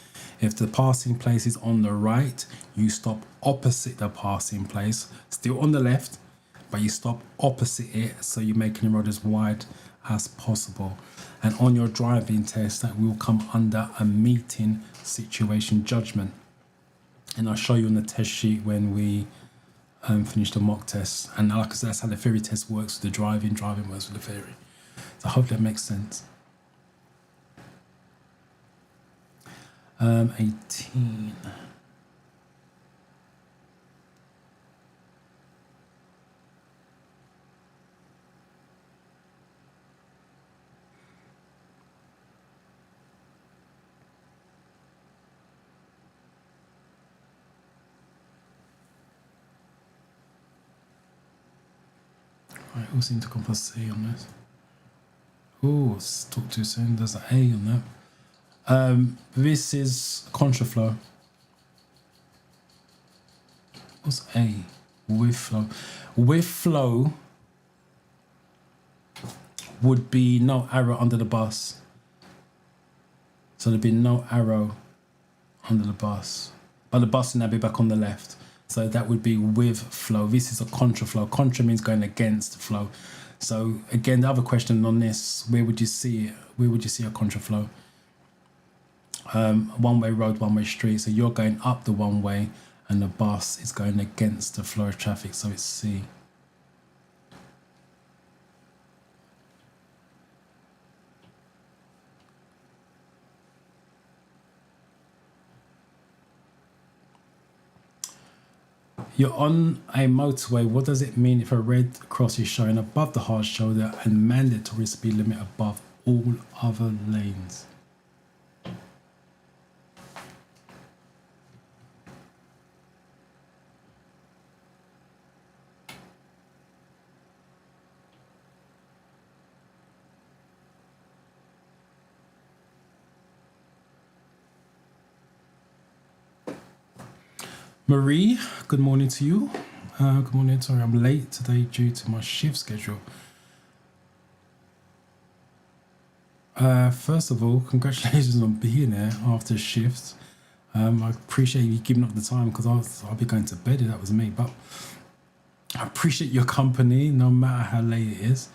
If the passing place is on the right, you stop opposite the passing place, still on the left, but you stop opposite it, so you're making the road as wide as possible. And on your driving test, that will come under a meeting situation judgment. And I'll show you on the test sheet when we finish the mock test. And like I said, that's how the theory test works with the driving works with the theory. So I hope that makes sense. 18. Right, who seemed to compass C on this? Oh, talk too soon. There's an A on that. This is contraflow. What's A? With flow. With flow would be no arrow under the bus. So there'd be no arrow under the bus. But the bus would now be back on the left. So that would be with flow. This is a contraflow. Contra means going against flow. So again, the other question on this, where would you see it? Where would you see a contraflow? One-way road, one-way street. So you're going up the one way and the bus is going against the flow of traffic. So it's C. You're on a motorway. What does it mean if a red cross is showing above the hard shoulder and mandatory speed limit above all other lanes? Marie, good morning to you. Good morning. Sorry, I'm late today due to my shift schedule. First of all, congratulations on being there after shift. I appreciate you giving up the time because I'll be going to bed if that was me. But I appreciate your company no matter how late it is.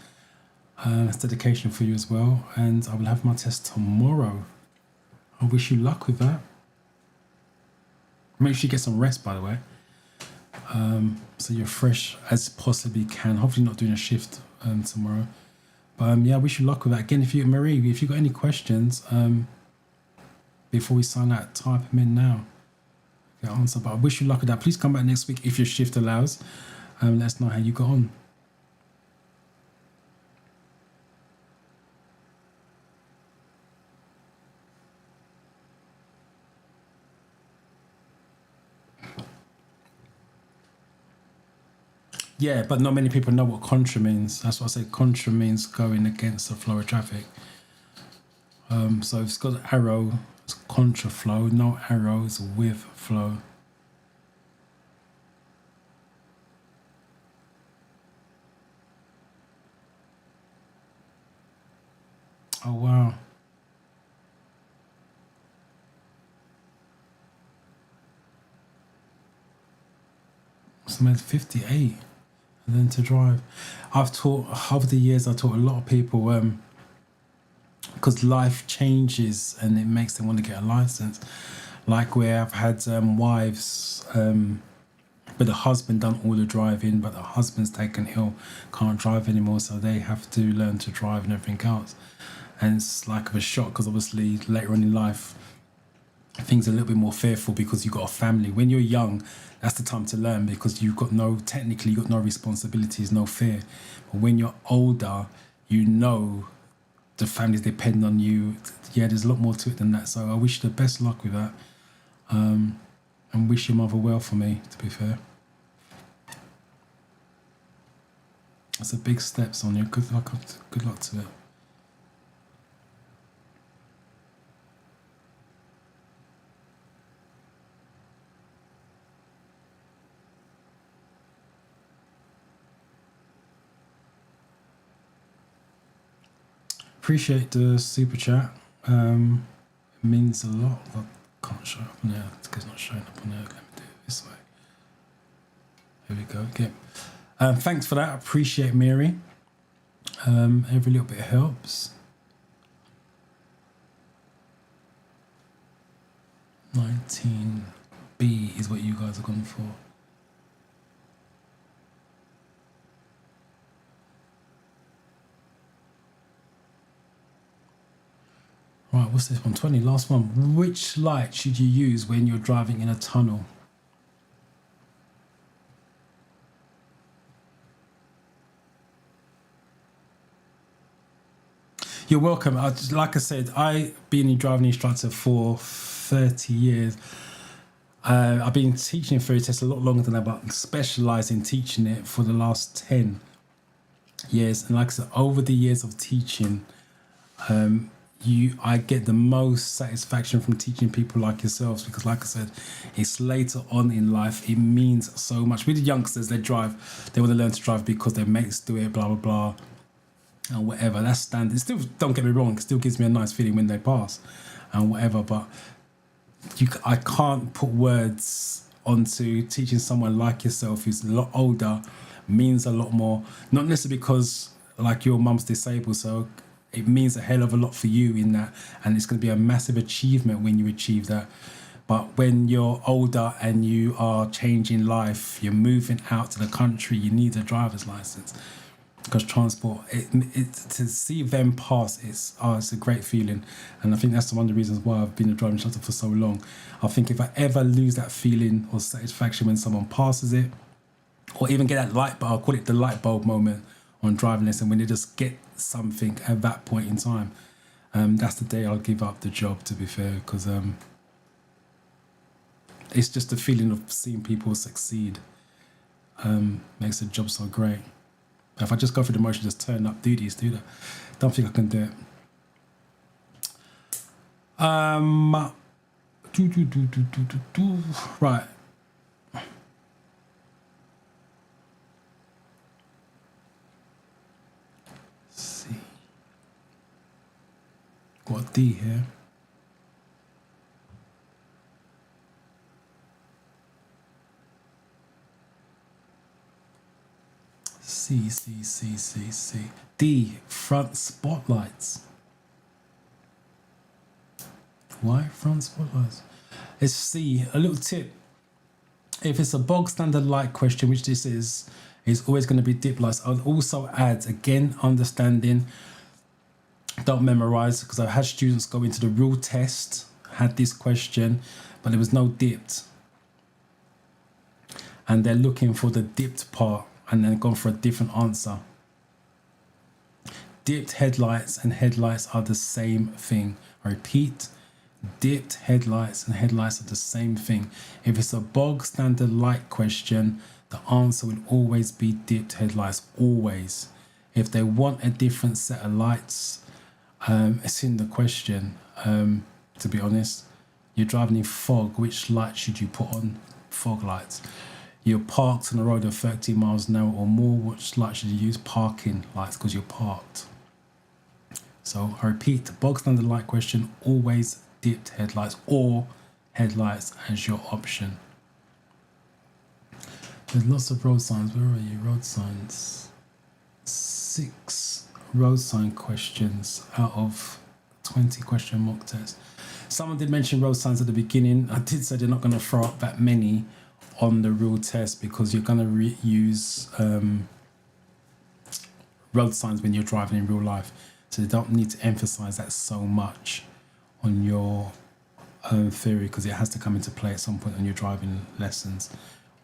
It's dedication for you as well. And I will have my test tomorrow. I wish you luck with that. Make sure you get some rest, by the way. So you're fresh as possibly can. Hopefully not doing a shift tomorrow. But yeah, I wish you luck with that. Again, if you've got any questions, before we sign out, type them in now. Get answer. But I wish you luck with that. Please come back next week if your shift allows. Let us know how you got on. Yeah, but not many people know what contra means. That's what I say. Contra means going against the flow of traffic. So if it's got an arrow, it's contra flow. No arrow, it's with flow. Oh, wow. So I'm at 58. And then to drive. I've taught, over the years, I taught a lot of people, because life changes and it makes them want to get a license. Like where I've had wives, but the husband done all the driving, but the husband's taken ill, can't drive anymore, so they have to learn to drive and everything else. And it's like a shock because obviously later on in life, things are a little bit more fearful because you've got a family. When you're young, that's the time to learn because technically you've got no responsibilities, no fear. But when you're older, you know the families depend on you. Yeah, there's a lot more to it than that. So I wish you the best luck with that. And wish your mother well for me, to be fair. That's a big step, Sonia. Good luck to it. Appreciate the super chat. It means a lot. I can't show up on there. It's not showing up on there. Let me do it this way. Here we go. Okay. Thanks for that. I appreciate Mary. Every little bit helps. 19B is what you guys are going for. Right, what's this one? 20, last one. Which light should you use when you're driving in a tunnel? You're welcome. Like I said, I've been a driving instructor for 30 years. I've been teaching theory tests a lot longer than that, but specialised in teaching it for the last 10 years. And like I said, over the years of teaching, I get the most satisfaction from teaching people like yourselves because, like I said, it's later on in life. It means so much. With the youngsters, they want to learn to drive because their mates do it, blah, blah, blah, and whatever. That's standard. Still, don't get me wrong, it still gives me a nice feeling when they pass and whatever, but I can't put words onto teaching someone like yourself who's a lot older means a lot more. Not necessarily because, like, your mum's disabled, so it means a hell of a lot for you in that, and it's going to be a massive achievement when you achieve that. But when you're older and you are changing life, you're moving out to the country, you need a driver's license because transport. To see them pass, it's a great feeling, and I think that's one of the reasons why I've been a driving instructor for so long. I think if I ever lose that feeling or satisfaction when someone passes it, or even get that light bulb, I'll call it the light bulb moment on driving lesson, when they just get something at that point in time, that's the day I'll give up the job, to be fair, because it's just the feeling of seeing people succeed makes the job so great. But if I just go through the motion, just turn up, do this, do that, don't think I can do it. Right. got a D here. C. D, front spotlights. Why front spotlights? It's C. A little tip. If it's a bog standard light question, which this is always going to be dip lights. I'll also add, again, understanding. Don't memorize, because I've had students go into the real test, had this question, but there was no dipped. And they're looking for the dipped part and then gone for a different answer. Dipped headlights and headlights are the same thing. I repeat, dipped headlights and headlights are the same thing. If it's a bog standard light question, the answer will always be dipped headlights, always. If they want a different set of lights, it's in the question. To be honest, you're driving in fog, which light should you put on? Fog lights. You're parked on the road at 30 miles an hour or more, which light should you use? Parking lights, because you're parked. So I repeat, bog standard light question, always dipped headlights or headlights as your option. There's lots of road signs. Where are you? Road signs. 6 road sign questions out of 20 question mock test. Someone did mention road signs at the beginning. I did say they're not going to throw up that many on the real test, because you're going to use road signs when you're driving in real life. So they don't need to emphasize that so much on your theory, because it has to come into play at some point on your driving lessons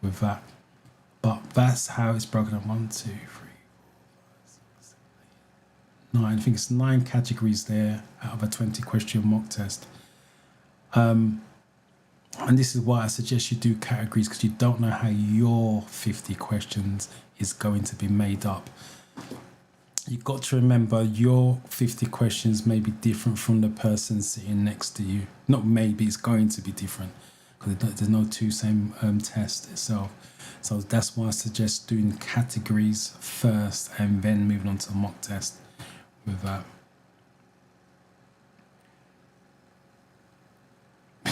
with that. But that's how it's broken up. 1, 2, 3, 4, 5, 6, 7, 8, 9. I think it's 9 categories there out of a 20 question mock test. And this is why I suggest you do categories, because you don't know how your 50 questions is going to be made up. You've got to remember your 50 questions may be different from the person sitting next to you. Not maybe, it's going to be different, because there's no two same test itself. So that's why I suggest doing categories first and then moving on to a mock test with that.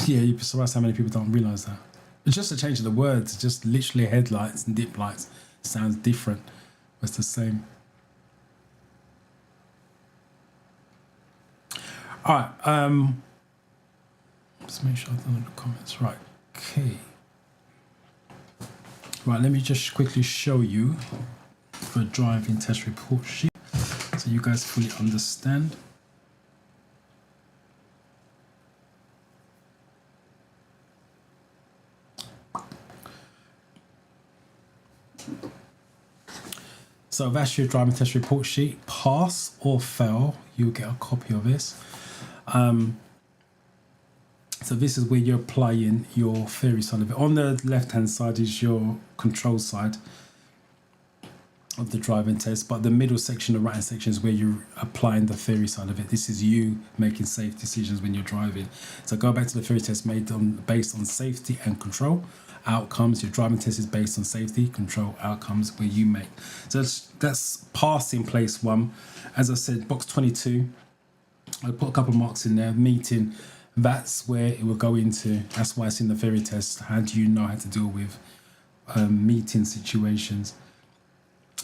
Yeah, you'd be surprised how many people don't realise that. It's just a change of the words. It's just literally headlights and dip lights. Sounds different, but it's the same. All right. Let's make sure I've done the comments right. Okay. Right, let me just quickly show you the driving test report sheet so you guys fully understand. So that's your driving test report sheet. Pass or fail, you'll get a copy of this. So this is where you're applying your theory side of it. On the left-hand side is your control side of the driving test, but the middle section, the right-hand section, is where you're applying the theory side of it. This is you making safe decisions when you're driving. So go back to the theory test based on safety and control outcomes. Your driving test is based on safety, control, outcomes, where you make. So that's passing place 1. As I said, box 22, I put a couple of marks in there. Meeting, that's where it will go into. That's why it's in the theory test. How do you know how to deal with meeting situations?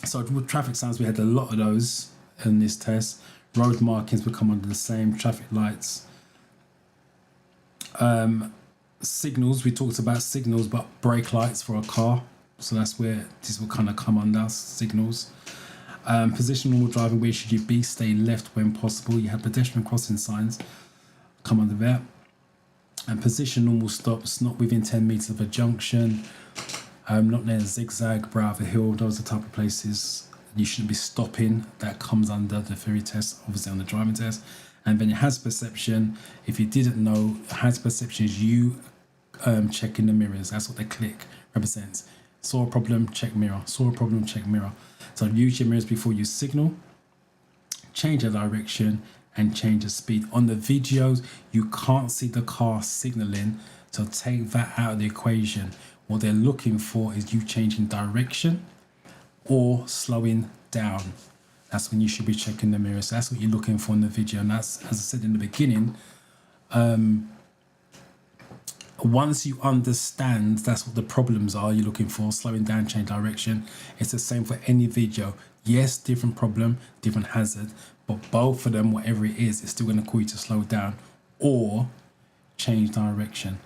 So with traffic signs, we had a lot of those in this test. Road markings would come under the same. Traffic lights. Signals, we talked about signals, but brake lights for a car. So that's where this will kind of come under, signals. Position normal driving, where should you be? Stay left when possible. You have pedestrian crossing signs, come under that. And position normal stops, not within 10 meters of a junction. Not near a zigzag, brow of a hill. Those are the type of places you shouldn't be stopping. That comes under the theory test, obviously on the driving test. And then your hazard perception, if you didn't know, hazard perception is you checking the mirrors. That's what the click represents. Saw a problem, check mirror. Saw a problem, check mirror. So use your mirrors before you signal, change the direction, and change the speed. On the videos, you can't see the car signaling, so take that out of the equation. What they're looking for is you changing direction or slowing down. that's when you should be checking the mirror. So that's what you're looking for in the video. And that's, as I said in the beginning, once you understand that's what the problems are you're looking for, slowing down, change direction, it's the same for any video. Yes, different problem, different hazard, but both of them, whatever it is, it's still going to call you to slow down or change direction.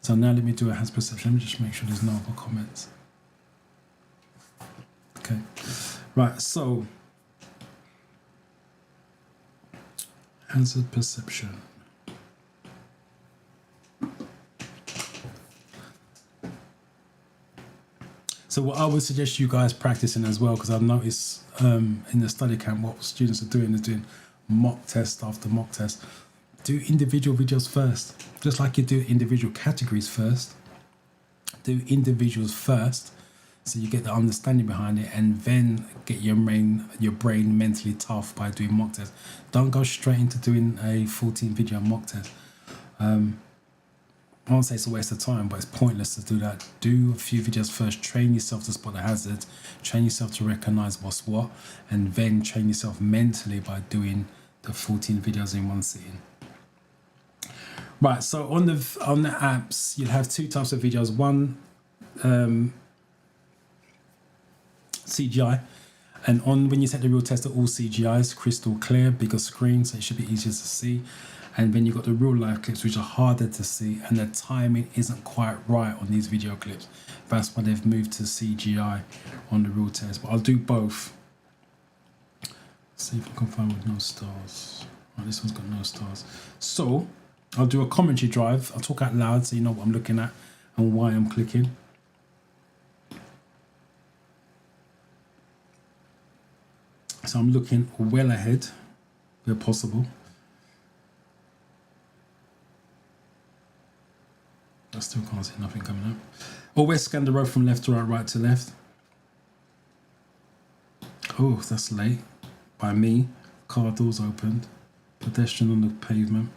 So now let me do a hazard perception. Let me just make sure there's no other comments. Okay, right, so hazard perception. So what I would suggest you guys practicing as well, because I've noticed in the study camp what students are doing mock test after mock test. Do individual videos first, just like you do individual categories first. Do individuals first, so you get the understanding behind it, and then get your brain mentally tough by doing mock tests. Don't go straight into doing a 14-video mock test. I won't say it's a waste of time, but it's pointless to do that. Do a few videos first, train yourself to spot the hazards, train yourself to recognize what's what, and then train yourself mentally by doing the 14 videos in one sitting. Right, so on the apps, you'll have two types of videos. One, CGI, and when you take the real test, all CGI is crystal clear, bigger screen, so it should be easier to see. And then you've got the real life clips, which are harder to see, and the timing isn't quite right on these video clips. That's why they've moved to CGI on the real test. But I'll do both. See if I can find with no stars. Right, this one's got no stars. So I'll do a commentary drive. I'll talk out loud so you know what I'm looking at and why I'm clicking. So I'm looking well ahead where possible. I still can't see nothing coming up. Always scan the road from left to right, right to left. Oh, that's late. By me. Car doors opened. Pedestrian on the pavement.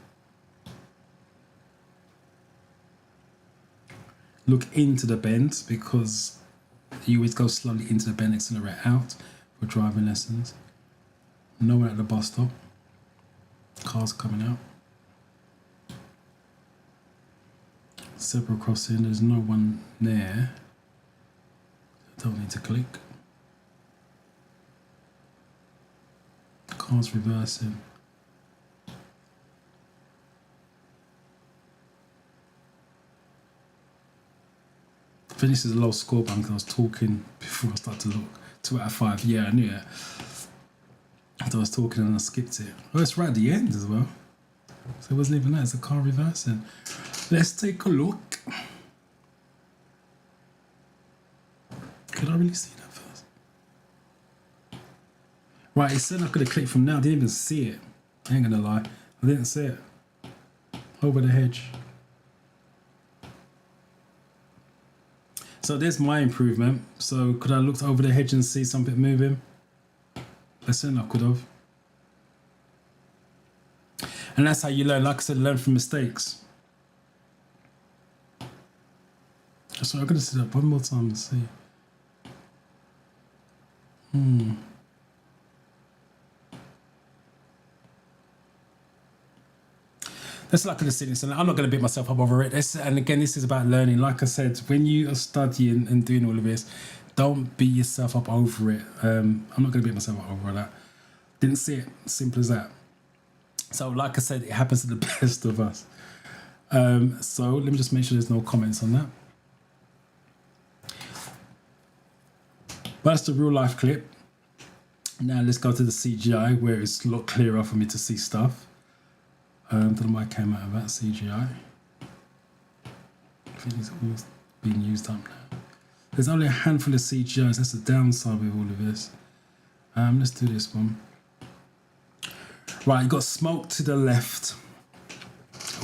Look into the bend, because you always go slowly into the bend, accelerate out for driving lessons. No one at the bus stop. Cars coming out. Zebra crossing, there's no one there. Don't need to click. Cars reversing. I think this is a low score bank, because I was talking before I started to look. 2 out of 5, yeah, I knew it. So I was talking and I skipped it. Oh, it's right at the end as well. So it wasn't even that, it's a car reversing. Let's take a look. Could I really see that first? Right, it said I could have clicked from now. I didn't even see it. I ain't gonna lie. I didn't see it. Over the hedge. So there's my improvement. So could I look over the hedge and see something moving? Listen, I could have. And that's how you learn. Like I said, learn from mistakes. So I'm going to see that one more time to see. That's like the sitting. So I'm not going to beat myself up over it. And again, this is about learning. Like I said, when you are studying and doing all of this, don't beat yourself up over it. I'm not going to beat myself up over that. Didn't see it. Simple as that. So like I said, it happens to the best of us. So let me just make sure there's no comments on that. But that's the real life clip. Now let's go to the CGI, where it's a lot clearer for me to see stuff. Don't know why I came out of that CGI. I think it's all being used up now. There's only a handful of CGIs. That's the downside with all of this. Let's do this one. Right, you've got smoke to the left.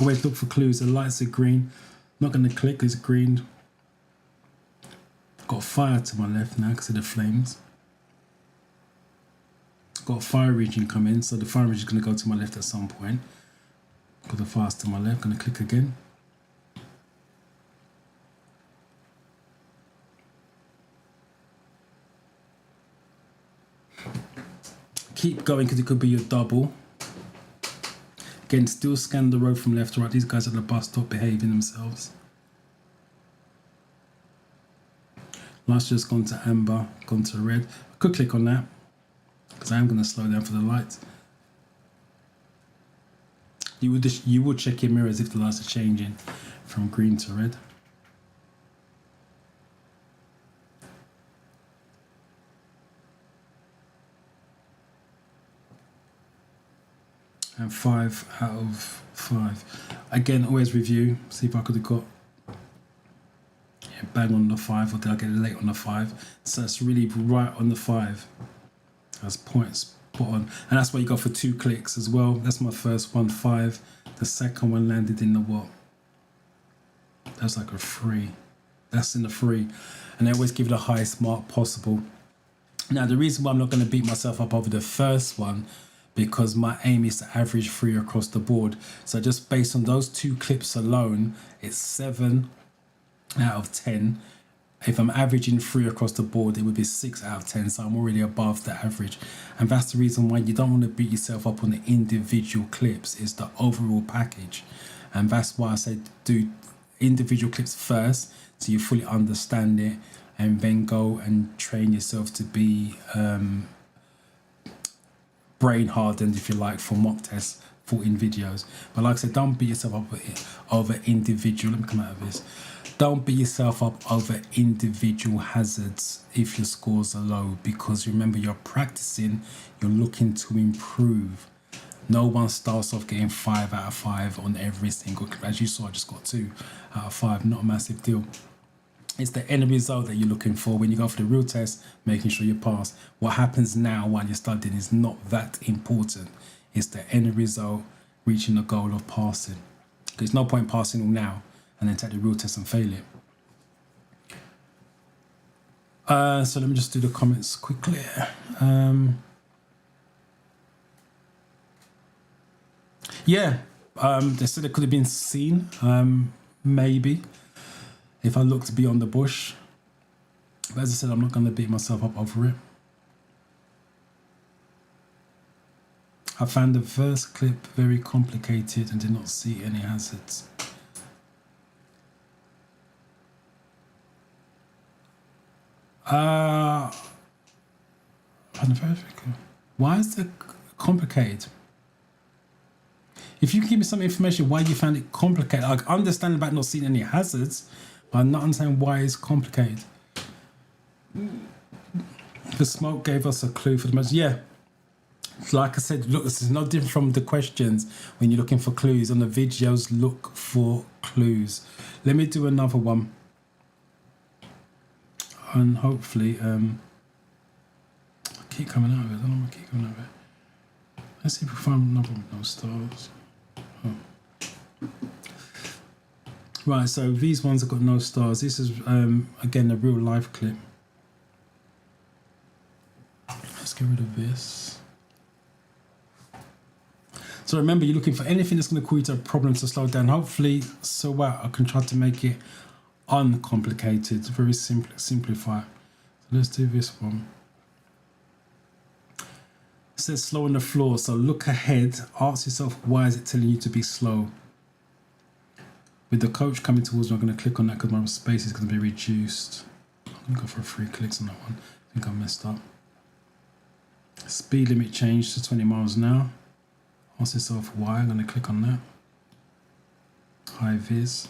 Always look for clues. The lights are green. I'm not going to click, it's green. Got fire to my left now because of the flames. Got a fire region coming, so the fire region is going to go to my left at some point. Got the fire's to my left, going to click again. keep going because it could be your double. Again, still scan the road from left to right. These guys at the bus stop behaving themselves. Light's just gone to amber, gone to red. I could click on that because I am going to slow down for the lights. You would check your mirrors if the lights are changing from green to red. And 5 out of 5. Again, always review. See if I could have got bang on the 5, or did I get it late on the 5? So it's really right on the 5. That's points put on, and that's why you go for 2 clicks as well. That's my first one, 5. The second one landed in the what? That's like a 3. That's in the 3, and I always give it the highest mark possible. Now the reason why I'm not going to beat myself up over the first one, because my aim is to average 3 across the board. So just based on those 2 clips alone, it's 7 out of 10. If I'm averaging 3 across the board, it would be 6 out of 10. So I'm already above the average. And that's the reason why you don't want to beat yourself up on the individual clips. It's the overall package. And that's why I say do individual clips first, so you fully understand it, and then go and train yourself to be brain hardened, if you like, for mock tests, for in videos. But like I said, don't beat yourself up over individual. Let me come out of this. Don't beat yourself up over individual hazards if your scores are low, because remember, you're practicing, you're looking to improve. No one starts off getting 5 out of 5 on every single clip. As you saw, I just got 2 out of 5. Not a massive deal. It's the end result that you're looking for when you go for the real test, making sure you pass. What happens now while you're studying is not that important. It's the end result, reaching the goal of passing. There's no point passing all now and then take the real test and fail it. So let me just do the comments quickly. Yeah, they said it could have been seen, maybe, if I looked beyond the bush. But as I said, I'm not going to beat myself up over it. I found the first clip very complicated and did not see any hazards. Why is it complicated? If you can give me some information why you found it complicated, I understand about not seeing any hazards, but I'm not understanding why it's complicated. The smoke gave us a clue for the most. Yeah, like I said, look, this is no different from the questions when you're looking for clues. On the videos, look for clues. Let me do another one. And hopefully, I keep coming out of it. I don't know why I keep coming out of it. Let's see if we find another one with no stars. Oh. Right, so these ones have got no stars. This is, again, a real life clip. Let's get rid of this. So remember, you're looking for anything that's going to cause you to have problems to slow down. Hopefully, so what, I can try to make it uncomplicated, very simplify. So let's do this one. It says slow on the floor, so look ahead, ask yourself, why is it telling you to be slow? With the coach coming towards me, I'm going to click on that because my space is going to be reduced. I'm going to go for 3 clicks on that one. I think I messed up. Speed limit changed to 20 miles an hour. Ask yourself why. I'm going to click on that. High vis.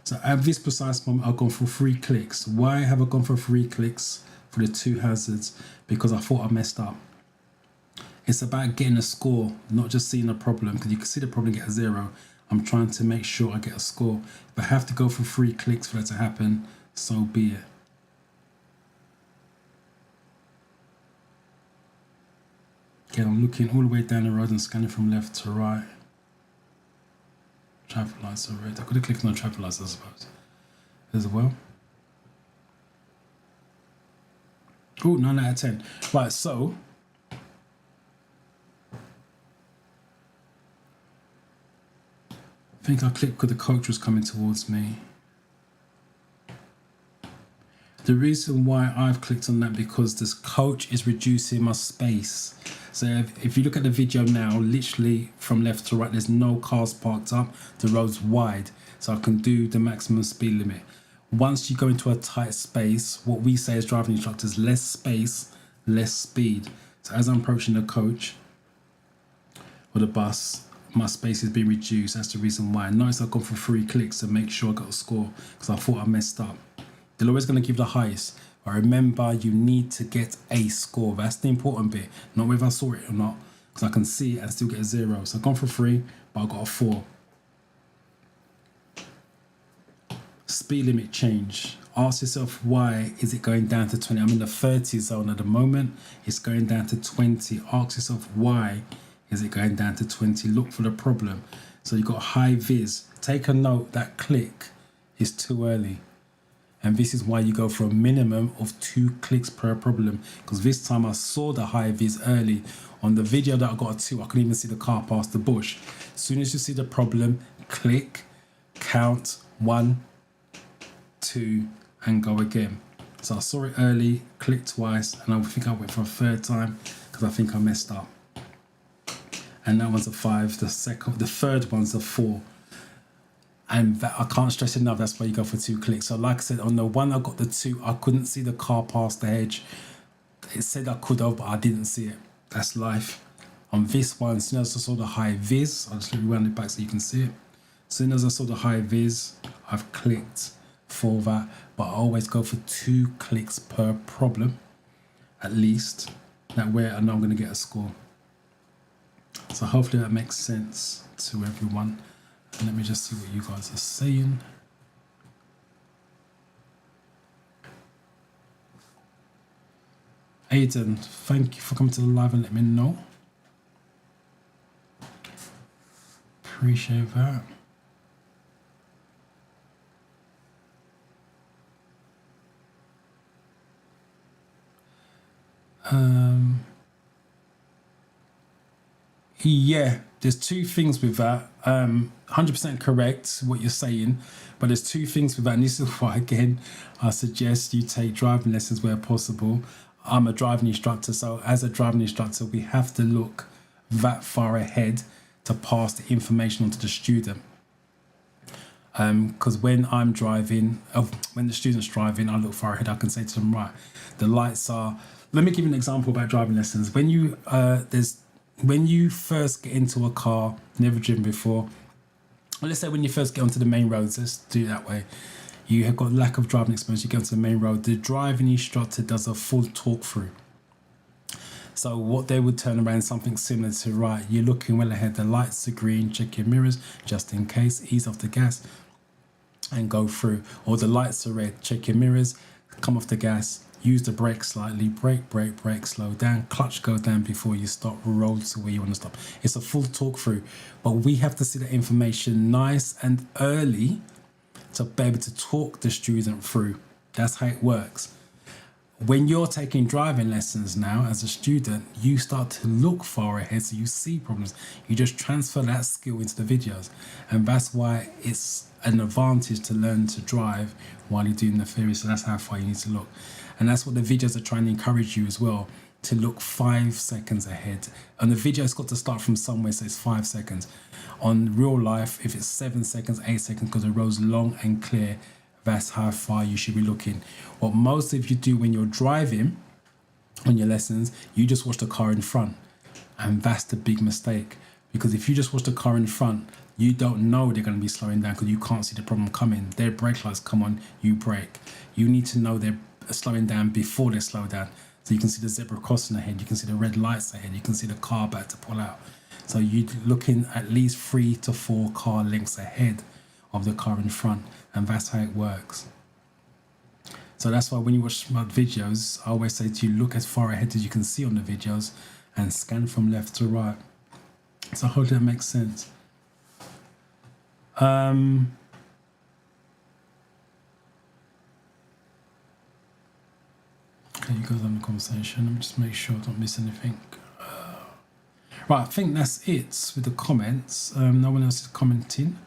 So at this precise moment, I've gone for 3 clicks. Why have I gone for 3 clicks for the 2 hazards? Because I thought I messed up. It's about getting a score, not just seeing a problem, because you can see the problem get a 0. I'm trying to make sure I get a score. If I have to go for 3 clicks for that to happen, so be it. Again, I'm looking all the way down the road and scanning from left to right. Traffic lights are red. I could have clicked on traffic lights, I suppose, as well. Oh, 9 out of 10. Right, so I think I clicked because the coach was coming towards me. The reason why I've clicked on that because this coach is reducing my space. So if you look at the video now, literally from left to right, there's no cars parked up. The road's wide, so I can do the maximum speed limit. Once you go into a tight space, what we say as driving instructors, less space, less speed. So as I'm approaching the coach or the bus, my space is being reduced. That's the reason why. Notice I've gone for 3 clicks to make sure I got a score because I thought I messed up. They're always going to give the highest. But remember, you need to get a score. That's the important bit. Not whether I saw it or not, because I can see it and still get a 0. So I've gone for 3, but I got a 4. Speed limit change. Ask yourself, why is it going down to 20? I'm in the 30 zone at the moment. It's going down to 20. Ask yourself, why is it going down to 20? Look for the problem. So you've got high vis. Take a note, that click is too early. And this is why you go for a minimum of 2 clicks per problem. Because this time I saw the high vis early. On the video that I got a 2, I couldn't even see the car past the bush. As soon as you see the problem, click, count 1, 2, and go again. So I saw it early, clicked twice, and I think I went for a 3rd time because I think I messed up. And that one's a 5. The 3rd one's a 4. And that, I can't stress enough, that's why you go for 2 clicks. So like I said, on the one I got the 2, I couldn't see the car past the hedge. It said I could have, but I didn't see it. That's life. On this one, as soon as I saw the high vis, I'll just rewind it back so you can see it. As soon as I saw the high vis, I've clicked for that. But I always go for 2 clicks per problem, at least. That way I know I'm going to get a score. So hopefully that makes sense to everyone. And let me just see what you guys are saying. Aidan, thank you for coming to the live and let me know. Appreciate that. Yeah, there's 2 things with that. 100% correct what you're saying, but there's 2 things with that. And this is why, again, I suggest you take driving lessons where possible. I'm a driving instructor, so as a driving instructor, we have to look that far ahead to pass the information on to the student. Because when I'm driving, when the student's driving, I look far ahead. I can say to them, right, the lights are. Let me give you an example about driving lessons. When you first get into a car, never driven before, well, let's say when you first get onto the main roads, let's do it that way. You have got lack of driving experience, you get onto the main road, the driving instructor does a full talk through. So what they would turn around, something similar to, right, you're looking well ahead, the lights are green, check your mirrors, just in case, ease off the gas and go through. Or the lights are red, check your mirrors, come off the gas, use the brake slightly, brake, slow down, clutch go down before you stop, roll to where you want to stop. It's a full talk through, but we have to see the information nice and early to be able to talk the student through. That's how it works. When you're taking driving lessons now as a student, you start to look far ahead, so you see problems. You just transfer that skill into the videos. And that's why it's an advantage to learn to drive while you're doing the theory. So that's how far you need to look. And that's what the videos are trying to encourage you as well, to look 5 seconds ahead. And the video has got to start from somewhere, so it's 5 seconds. On real life, if it's 7 seconds, 8 seconds, because the road's long and clear, that's how far you should be looking. What most of you do when you're driving on your lessons, you just watch the car in front. And that's the big mistake. Because if you just watch the car in front, you don't know they're going to be slowing down because you can't see the problem coming. Their brake lights come on, you brake. You need to know they're slowing down before they slow down. So you can see the zebra crossing ahead, you can see the red lights ahead, you can see the car about to pull out. So you're looking at least 3 to 4 car lengths ahead of the car in front, and that's how it works. So that's why when you watch smart videos, I always say to you, look as far ahead as you can see on the videos and scan from left to right. So I hope that makes sense. Okay, you guys have a conversation. Let me just make sure I don't miss anything. Right, I think that's it with the comments. No one else is commenting.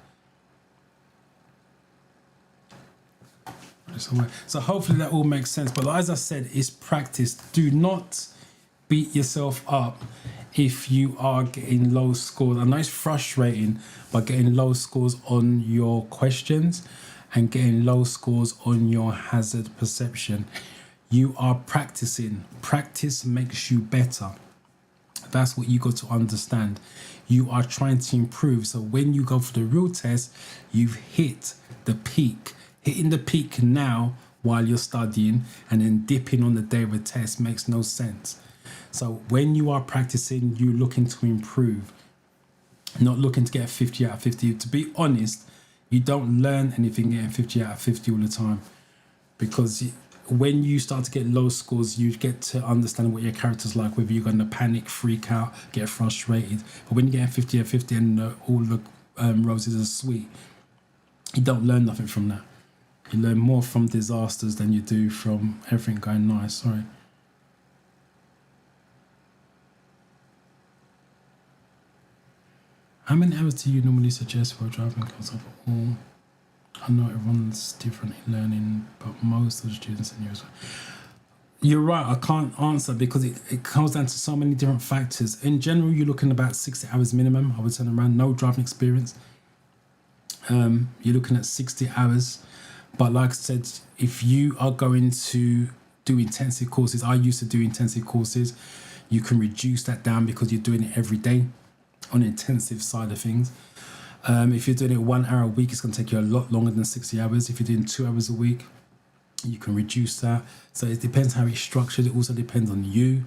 So hopefully that all makes sense. But as I said, it's practice. Do not beat yourself up if you are getting low scores. I know it's frustrating, but getting low scores on your questions and getting low scores on your hazard perception, you are practicing. Practice makes you better. That's what you got to understand. You are trying to improve. So when you go for the real test, you've hit the peak. Hitting the peak now while you're studying and then dipping on the day of a test makes no sense. So when you are practicing, you're looking to improve, not looking to get a 50 out of 50. To be honest, you don't learn anything getting 50 out of 50 all the time, because when you start to get low scores, you get to understand what your character's like, whether you're going to panic, freak out, get frustrated. But when you get 50 out of 50 and all the roses are sweet, you don't learn nothing from that. You learn more from disasters than you do from everything going nice. Sorry. How many hours do you normally suggest for a driving class overall? I know everyone's different in learning, but most of the students in here as well. You're right, I can't answer because it comes down to so many different factors. In general, you're looking about 60 hours minimum. I would say around no driving experience. You're looking at 60 hours. But like I said, if you are going to do intensive courses, I used to do intensive courses, you can reduce that down because you're doing it every day on the intensive side of things. If you're doing it 1 hour a week, it's going to take you a lot longer than 60 hours. If you're doing 2 hours a week, you can reduce that. So it depends how it's structured. It also depends on you,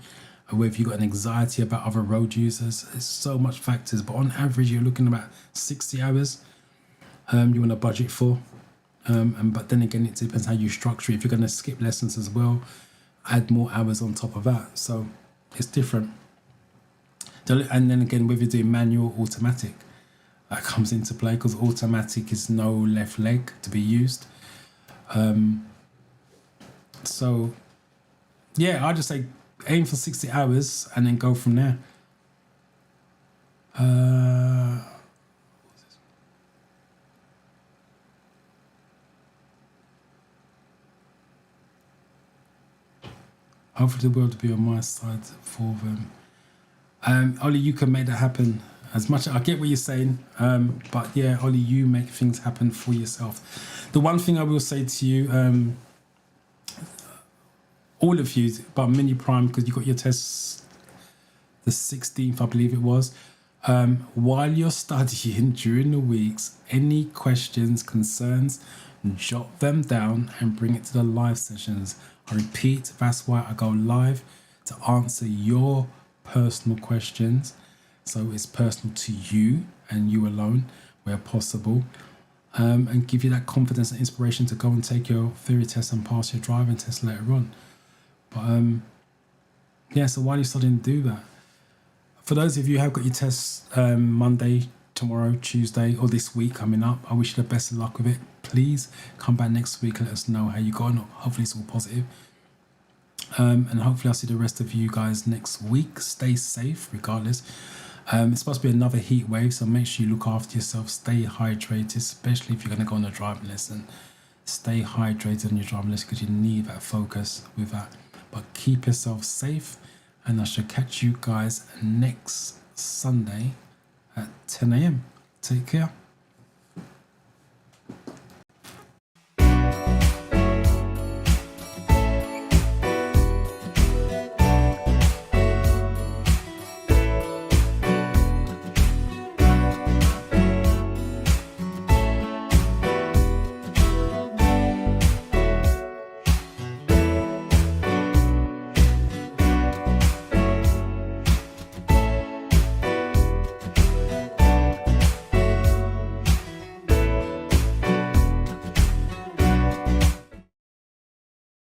whether you've got an anxiety about other road users. There's so much factors, but on average, you're looking about 60 hours you want to budget for. But then again, it depends how you structure it. If you're going to skip lessons as well, add more hours on top of that. So it's different. And then again, whether you're doing manual or automatic, that comes into play, because automatic is no left leg to be used. So yeah, I just say aim for 60 hours and then go from there. Hopefully the world will be on my side for them. Ollie, you can make that happen. As much I get what you're saying, but yeah, Ollie, you make things happen for yourself. The one thing I will say to you, all of you, but Mini Prime, because you got your tests the 16th, I believe it was. While you're studying during the weeks, any questions, concerns, jot them down and bring it to the live sessions. I repeat, that's why I go live, to answer your personal questions. So it's personal to you and you alone where possible, and give you that confidence and inspiration to go and take your theory test and pass your driving test later on. But yeah, so while you're studying, do that. For those of you who have got your tests Monday, tomorrow, Tuesday, or this week coming up, I wish you the best of luck with it. Please come back next week and let us know how you got on. Hopefully it's all positive. And hopefully I'll see the rest of you guys next week. Stay safe regardless. It's supposed to be another heat wave, so make sure you look after yourself. Stay hydrated, especially if you're going to go on a driving lesson. Stay hydrated on your driving lesson because you need that focus with that. But keep yourself safe, and I shall catch you guys next Sunday at 10 a.m. Take care.